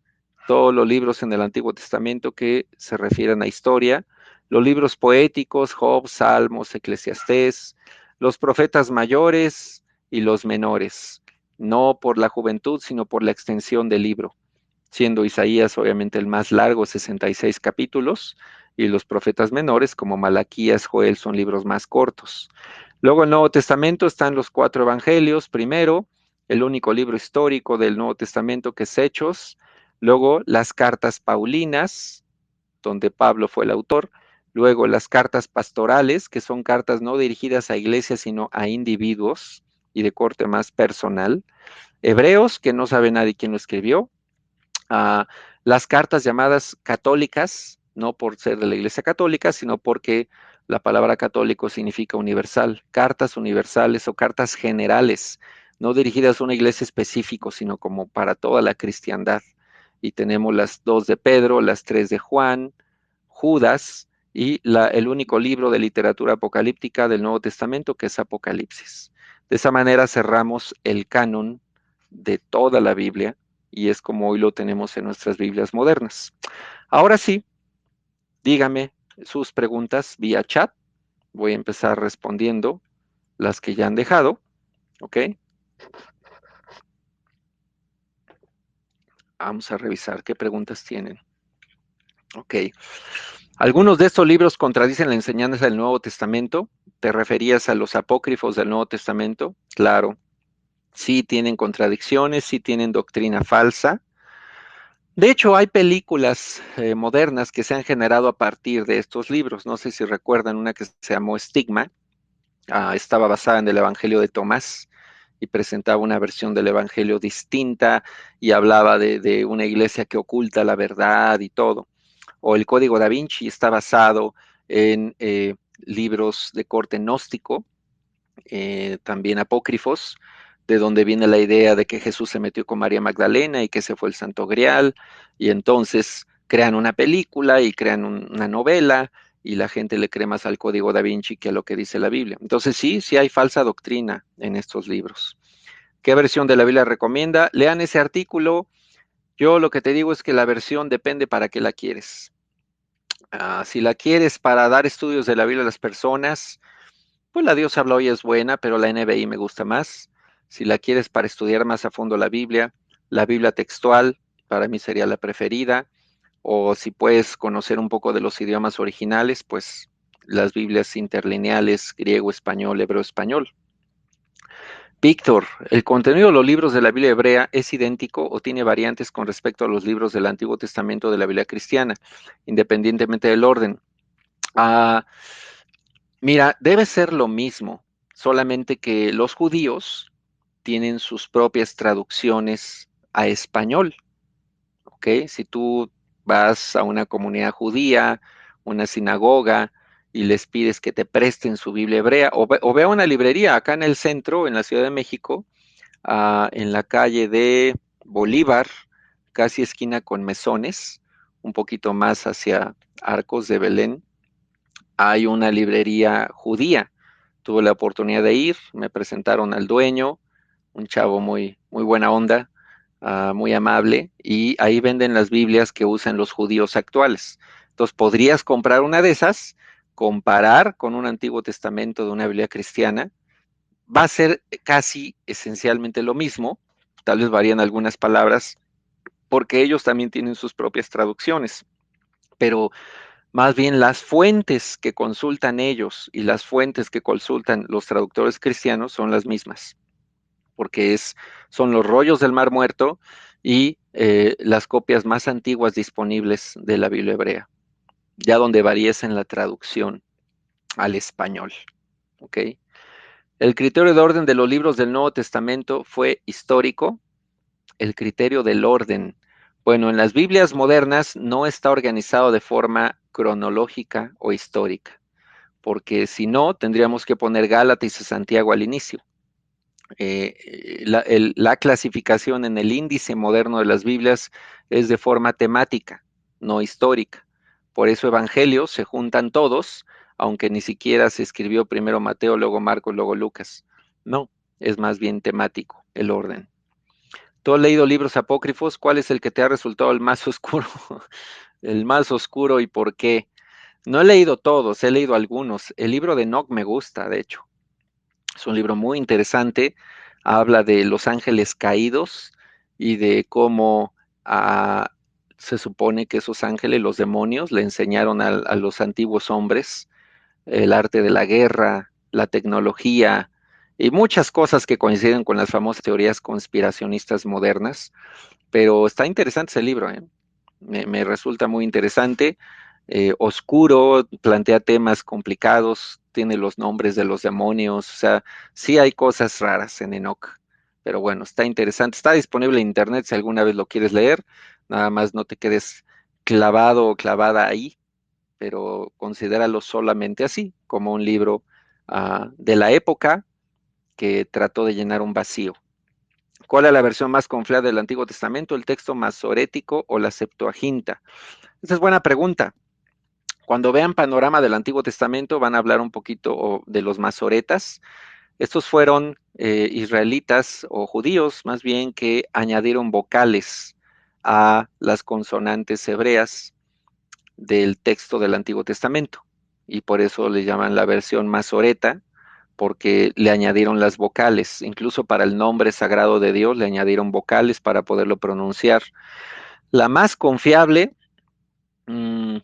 S1: todos los libros en el Antiguo Testamento que se refieren a historia, los libros poéticos, Job, Salmos, Eclesiastés, los profetas mayores y los menores, no por la juventud, sino por la extensión del libro, siendo Isaías obviamente el más largo, 66 capítulos, y los profetas menores como Malaquías, Joel son libros más cortos. Luego el Nuevo Testamento están los 4 evangelios, primero, el único libro histórico del Nuevo Testamento que es Hechos, luego las cartas paulinas, donde Pablo fue el autor, luego las cartas pastorales, que son cartas no dirigidas a iglesias, sino a individuos y de corte más personal, Hebreos, que no sabe nadie quién lo escribió, las cartas llamadas católicas, no por ser de la Iglesia Católica, sino porque la palabra católico significa universal, cartas universales o cartas generales, no dirigidas a una iglesia específica, sino como para toda la cristiandad. Y tenemos las 2 de Pedro, las 3 de Juan, Judas y el único libro de literatura apocalíptica del Nuevo Testamento, que es Apocalipsis. De esa manera cerramos el canon de toda la Biblia, y es como hoy lo tenemos en nuestras Biblias modernas. Ahora sí, dígame sus preguntas vía chat. Voy a empezar respondiendo las que ya han dejado, ¿ok? Vamos a revisar qué preguntas tienen. Ok. Algunos de estos libros contradicen la enseñanza del Nuevo Testamento. ¿Te referías a los apócrifos del Nuevo Testamento? Claro. Sí tienen contradicciones, sí tienen doctrina falsa. De hecho, hay películas modernas que se han generado a partir de estos libros. No sé si recuerdan una que se llamó Estigma. Estaba basada en el Evangelio de Tomás y presentaba una versión del Evangelio distinta y hablaba de una iglesia que oculta la verdad y todo. O el Código Da Vinci está basado en libros de corte gnóstico, también apócrifos, de donde viene la idea de que Jesús se metió con María Magdalena y que ese fue el Santo Grial, y entonces crean una película y crean una novela, y la gente le cree más al Código Da Vinci que a lo que dice la Biblia. Entonces sí hay falsa doctrina en estos libros. ¿Qué versión de la Biblia recomienda? Lean ese artículo. Yo lo que te digo es que la versión depende para qué la quieres. Si la quieres para dar estudios de la Biblia a las personas, pues la Dios habla hoy es buena, pero la NBI me gusta más. Si la quieres para estudiar más a fondo la Biblia textual para mí sería la preferida. O si puedes conocer un poco de los idiomas originales, pues las Biblias interlineales, griego, español, hebreo, español. Víctor, ¿el contenido de los libros de la Biblia hebrea es idéntico o tiene variantes con respecto a los libros del Antiguo Testamento de la Biblia cristiana, independientemente del orden? Mira, debe ser lo mismo, solamente que los judíos tienen sus propias traducciones a español, ¿ok? Si tú vas a una comunidad judía, una sinagoga, y les pides que te presten su Biblia hebrea, o ve a una librería acá en el centro, en la Ciudad de México, en la calle de Bolívar, casi esquina con Mesones, un poquito más hacia Arcos de Belén, hay una librería judía. Tuve la oportunidad de ir, me presentaron al dueño, un chavo muy, muy buena onda, muy amable, y ahí venden las Biblias que usan los judíos actuales. Entonces podrías comprar una de esas, comparar con un Antiguo Testamento de una Biblia cristiana. Va a ser casi esencialmente lo mismo, tal vez varían algunas palabras, porque ellos también tienen sus propias traducciones, pero más bien las fuentes que consultan ellos y las fuentes que consultan los traductores cristianos son las mismas, porque son los rollos del Mar Muerto y las copias más antiguas disponibles de la Biblia hebrea, ya donde varía es en la traducción al español. ¿Ok? El criterio de orden de los libros del Nuevo Testamento fue histórico. El criterio del orden. Bueno, en las Biblias modernas no está organizado de forma cronológica o histórica, porque si no, tendríamos que poner Gálatas y Santiago al inicio. La clasificación en el índice moderno de las Biblias es de forma temática, no histórica. Por eso evangelios se juntan todos, aunque ni siquiera se escribió primero Mateo, luego Marcos, luego Lucas. No, es más bien temático el orden. ¿Tú has leído libros apócrifos? ¿Cuál es el que te ha resultado el más oscuro? El más oscuro y por qué. No he leído todos, he leído algunos. El libro de Enoch me gusta, de hecho. Es un libro muy interesante. Habla de los ángeles caídos y de cómo se supone que esos ángeles, los demonios, le enseñaron a los antiguos hombres el arte de la guerra, la tecnología y muchas cosas que coinciden con las famosas teorías conspiracionistas modernas. Pero está interesante ese libro, ¿eh? Me resulta muy interesante, oscuro, plantea temas complicados, tiene los nombres de los demonios, o sea, sí hay cosas raras en Enoch, pero bueno, está interesante, está disponible en internet si alguna vez lo quieres leer, nada más no te quedes clavado o clavada ahí, pero considéralo solamente así, como un libro de la época que trató de llenar un vacío. ¿Cuál es la versión más confiable del Antiguo Testamento, el texto masorético o la Septuaginta? Esa es buena pregunta. Cuando vean panorama del Antiguo Testamento van a hablar un poquito de los masoretas. Estos fueron israelitas o judíos más bien que añadieron vocales a las consonantes hebreas del texto del Antiguo Testamento y por eso le llaman la versión masoreta porque le añadieron las vocales, incluso para el nombre sagrado de Dios le añadieron vocales para poderlo pronunciar. La más confiable, mmm,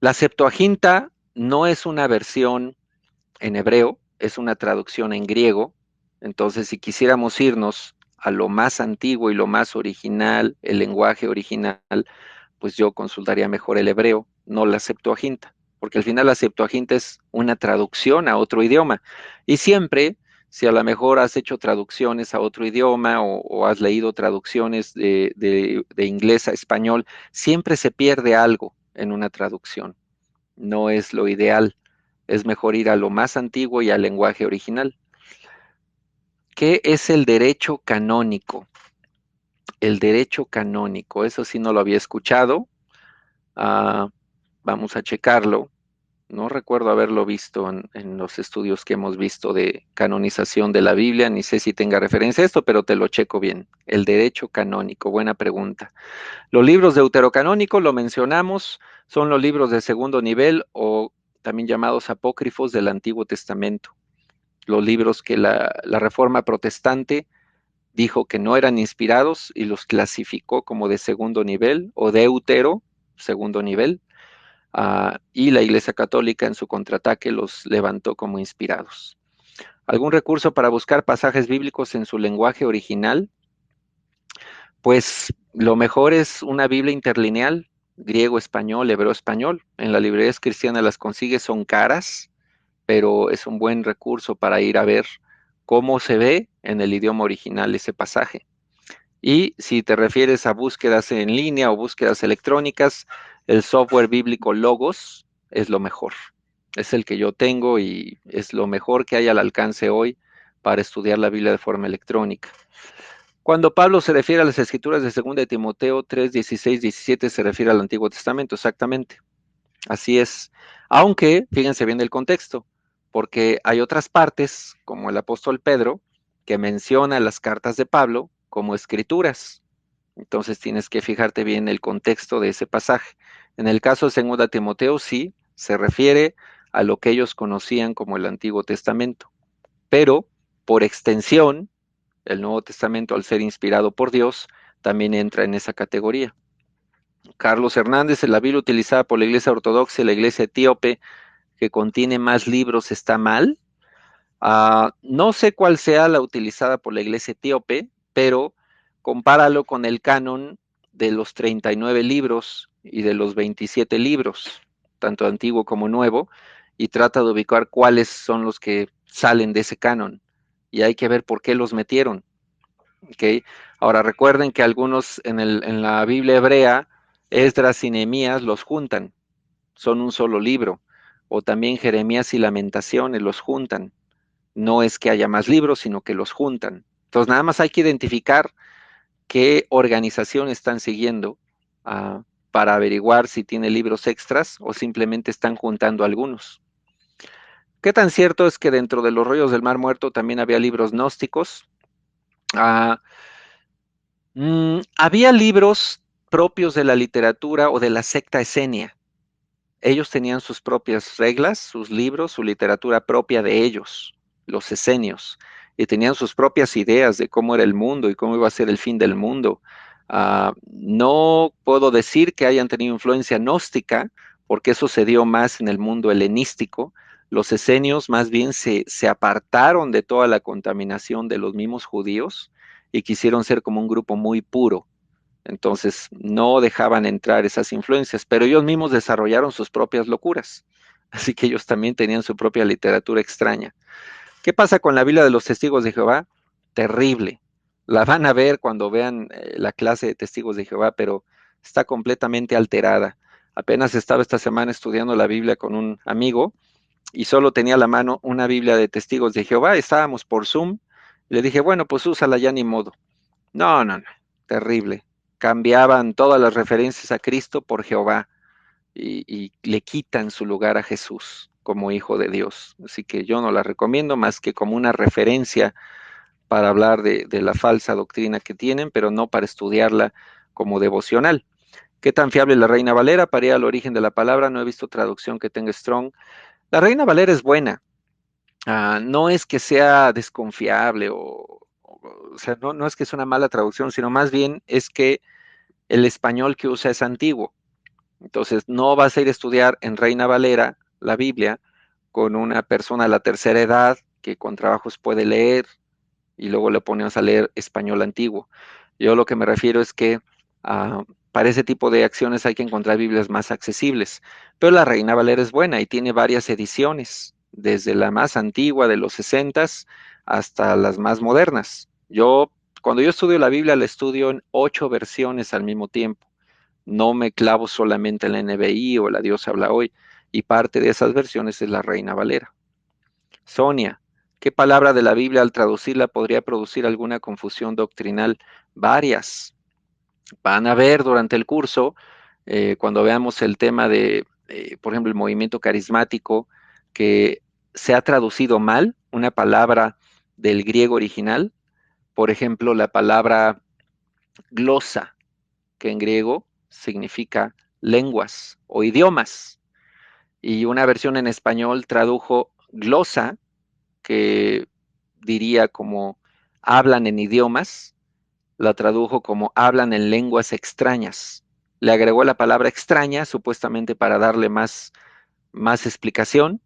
S1: la Septuaginta no es una versión en hebreo, es una traducción en griego. Entonces, si quisiéramos irnos a lo más antiguo y lo más original, el lenguaje original, pues yo consultaría mejor el hebreo, no la Septuaginta, porque al final la Septuaginta es una traducción a otro idioma. Y siempre, si a lo mejor has hecho traducciones a otro idioma o has leído traducciones de inglés a español, siempre se pierde algo en una traducción. No es lo ideal. Es mejor ir a lo más antiguo y al lenguaje original. ¿Qué es el derecho canónico? El derecho canónico, eso sí no lo había escuchado. Ah, vamos a checarlo. No recuerdo haberlo visto en los estudios que hemos visto de canonización de la Biblia, ni sé si tenga referencia a esto, pero te lo checo bien. El derecho canónico, buena pregunta. Los libros deuterocanónicos, lo mencionamos, son los libros de segundo nivel o también llamados apócrifos del Antiguo Testamento. Los libros que la Reforma Protestante dijo que no eran inspirados y los clasificó como de segundo nivel o deutero, segundo nivel, y la Iglesia Católica en su contraataque los levantó como inspirados. ¿Algún recurso para buscar pasajes bíblicos en su lenguaje original? Pues lo mejor es una Biblia interlineal, griego, español, hebreo, español. En las librerías cristianas las consigues, son caras, pero es un buen recurso para ir a ver cómo se ve en el idioma original ese pasaje. Y si te refieres a búsquedas en línea o búsquedas electrónicas, el software bíblico Logos es lo mejor. Es el que yo tengo y es lo mejor que hay al alcance hoy para estudiar la Biblia de forma electrónica. Cuando Pablo se refiere a las escrituras de 2 de Timoteo 3, 16, 17, se refiere al Antiguo Testamento, exactamente. Así es. Aunque, fíjense bien el contexto, porque hay otras partes, como el apóstol Pedro, que menciona las cartas de Pablo como escrituras. Entonces tienes que fijarte bien el contexto de ese pasaje. En el caso de 2 Timoteo, sí, se refiere a lo que ellos conocían como el Antiguo Testamento. Pero, por extensión, el Nuevo Testamento, al ser inspirado por Dios, también entra en esa categoría. Carlos Hernández, la Biblia utilizada por la Iglesia Ortodoxa y la Iglesia Etíope, que contiene más libros, ¿está mal? No sé cuál sea la utilizada por la Iglesia Etíope, pero compáralo con el canon de los 39 libros y de los 27 libros, tanto antiguo como nuevo, y trata de ubicar cuáles son los que salen de ese canon. Y hay que ver por qué los metieron. ¿Okay? Ahora recuerden que algunos en la Biblia hebrea, Esdras y Nehemías los juntan, son un solo libro, o también Jeremías y Lamentaciones los juntan. No es que haya más libros, sino que los juntan. Entonces, nada más hay que identificar qué organización están siguiendo para averiguar si tiene libros extras o simplemente están juntando algunos. ¿Qué tan cierto es que dentro de los rollos del Mar Muerto también había libros gnósticos? Ah, Había libros propios de la literatura o de la secta esenia. Ellos tenían sus propias reglas, sus libros, su literatura propia de ellos, los esenios, y tenían sus propias ideas de cómo era el mundo y cómo iba a ser el fin del mundo. No puedo decir que hayan tenido influencia gnóstica, porque eso se dio más en el mundo helenístico. Los esenios más bien se apartaron de toda la contaminación de los mismos judíos y quisieron ser como un grupo muy puro. Entonces no dejaban entrar esas influencias, pero ellos mismos desarrollaron sus propias locuras. Así que ellos también tenían su propia literatura extraña. ¿Qué pasa con la Biblia de los Testigos de Jehová? Terrible. La van a ver cuando vean la clase de Testigos de Jehová, pero está completamente alterada. Apenas estaba esta semana estudiando la Biblia con un amigo y solo tenía a la mano una Biblia de Testigos de Jehová. Estábamos por Zoom. Le dije, bueno, pues úsala ya ni modo. No, no, no, terrible. Cambiaban todas las referencias a Cristo por Jehová y le quitan su lugar a Jesús como hijo de Dios. Así que yo no la recomiendo más que como una referencia para hablar de la falsa doctrina que tienen, pero no para estudiarla como devocional. ¿Qué tan fiable es la Reina Valera? Para ir al origen de la palabra, no he visto traducción que tenga Strong. La Reina Valera es buena. No es que sea desconfiable o sea, no es que es una mala traducción, sino más bien es que el español que usa es antiguo. Entonces, no vas a ir a estudiar en Reina Valera la Biblia con una persona a la tercera edad que con trabajos puede leer y luego le ponemos a leer español antiguo. Yo lo que me refiero es que para ese tipo de acciones hay que encontrar Biblias más accesibles. Pero la Reina Valera es buena y tiene varias ediciones, desde la más antigua de los 60 hasta las más modernas. Cuando yo estudio la Biblia, la estudio en 8 versiones al mismo tiempo. No me clavo solamente en la NBI o la Dios habla hoy, y parte de esas versiones es la Reina Valera. Sonia, ¿qué palabra de la Biblia al traducirla podría producir alguna confusión doctrinal? Varias. Van a ver durante el curso, cuando veamos el tema de, por ejemplo, el movimiento carismático, que se ha traducido mal una palabra del griego original. Por ejemplo, la palabra glosa, que en griego significa lenguas o idiomas, y una versión en español tradujo glosa, que diría como hablan en idiomas, la tradujo como hablan en lenguas extrañas. Le agregó la palabra extraña, supuestamente para darle más explicación,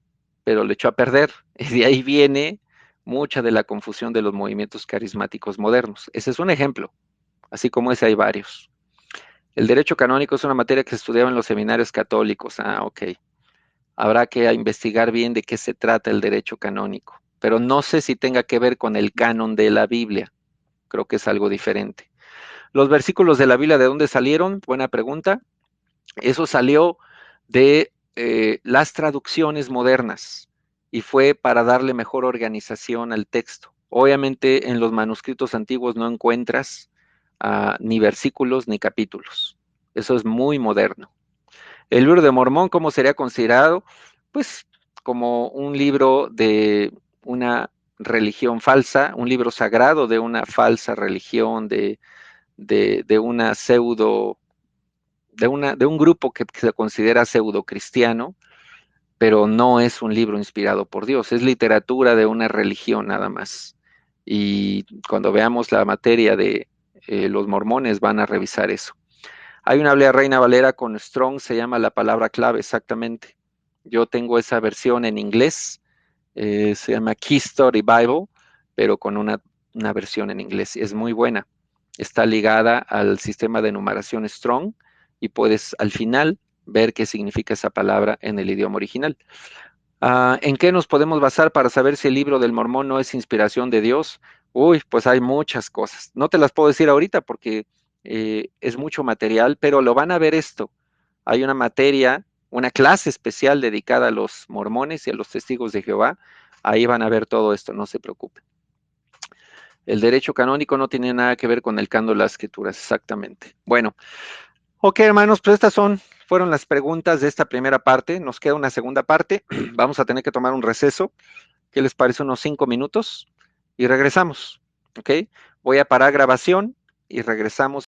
S1: pero le echó a perder. Y de ahí viene mucha de la confusión de los movimientos carismáticos modernos. Ese es un ejemplo, así como ese hay varios. El derecho canónico es una materia que se estudiaba en los seminarios católicos. Ok. Habrá que investigar bien de qué se trata el derecho canónico, pero no sé si tenga que ver con el canon de la Biblia. Creo que es algo diferente. Los versículos de la Biblia, ¿de dónde salieron? Buena pregunta. Eso salió de las traducciones modernas y fue para darle mejor organización al texto. Obviamente en los manuscritos antiguos no encuentras ni versículos ni capítulos. Eso es muy moderno. El libro de Mormón, ¿cómo sería considerado? Pues como un libro de una religión falsa, un libro sagrado de una falsa religión, de una pseudo, de un grupo que se considera pseudo cristiano, pero no es un libro inspirado por Dios, es literatura de una religión nada más. Y cuando veamos la materia de los mormones van a revisar eso. Hay una Biblia Reina Valera con Strong, se llama la palabra clave exactamente. Yo tengo esa versión en inglés, se llama Key Story Bible, pero con una versión en inglés. Es muy buena. Está ligada al sistema de numeración Strong y puedes al final ver qué significa esa palabra en el idioma original. ¿En qué nos podemos basar para saber si el libro del Mormón no es inspiración de Dios? Uy, pues hay muchas cosas. No te las puedo decir ahorita porque es mucho material, pero lo van a ver esto. Hay una materia, una clase especial dedicada a los mormones y a los testigos de Jehová, Ahí van a ver todo esto, no se preocupen. El derecho canónico no tiene nada que ver con el canon de las escrituras, exactamente. Bueno, ok, hermanos, pues fueron las preguntas de esta primera parte. Nos queda una segunda parte. Vamos a tener que tomar un receso. ¿Qué les parece? Unos 5 minutos y regresamos. Ok, voy a parar grabación y regresamos.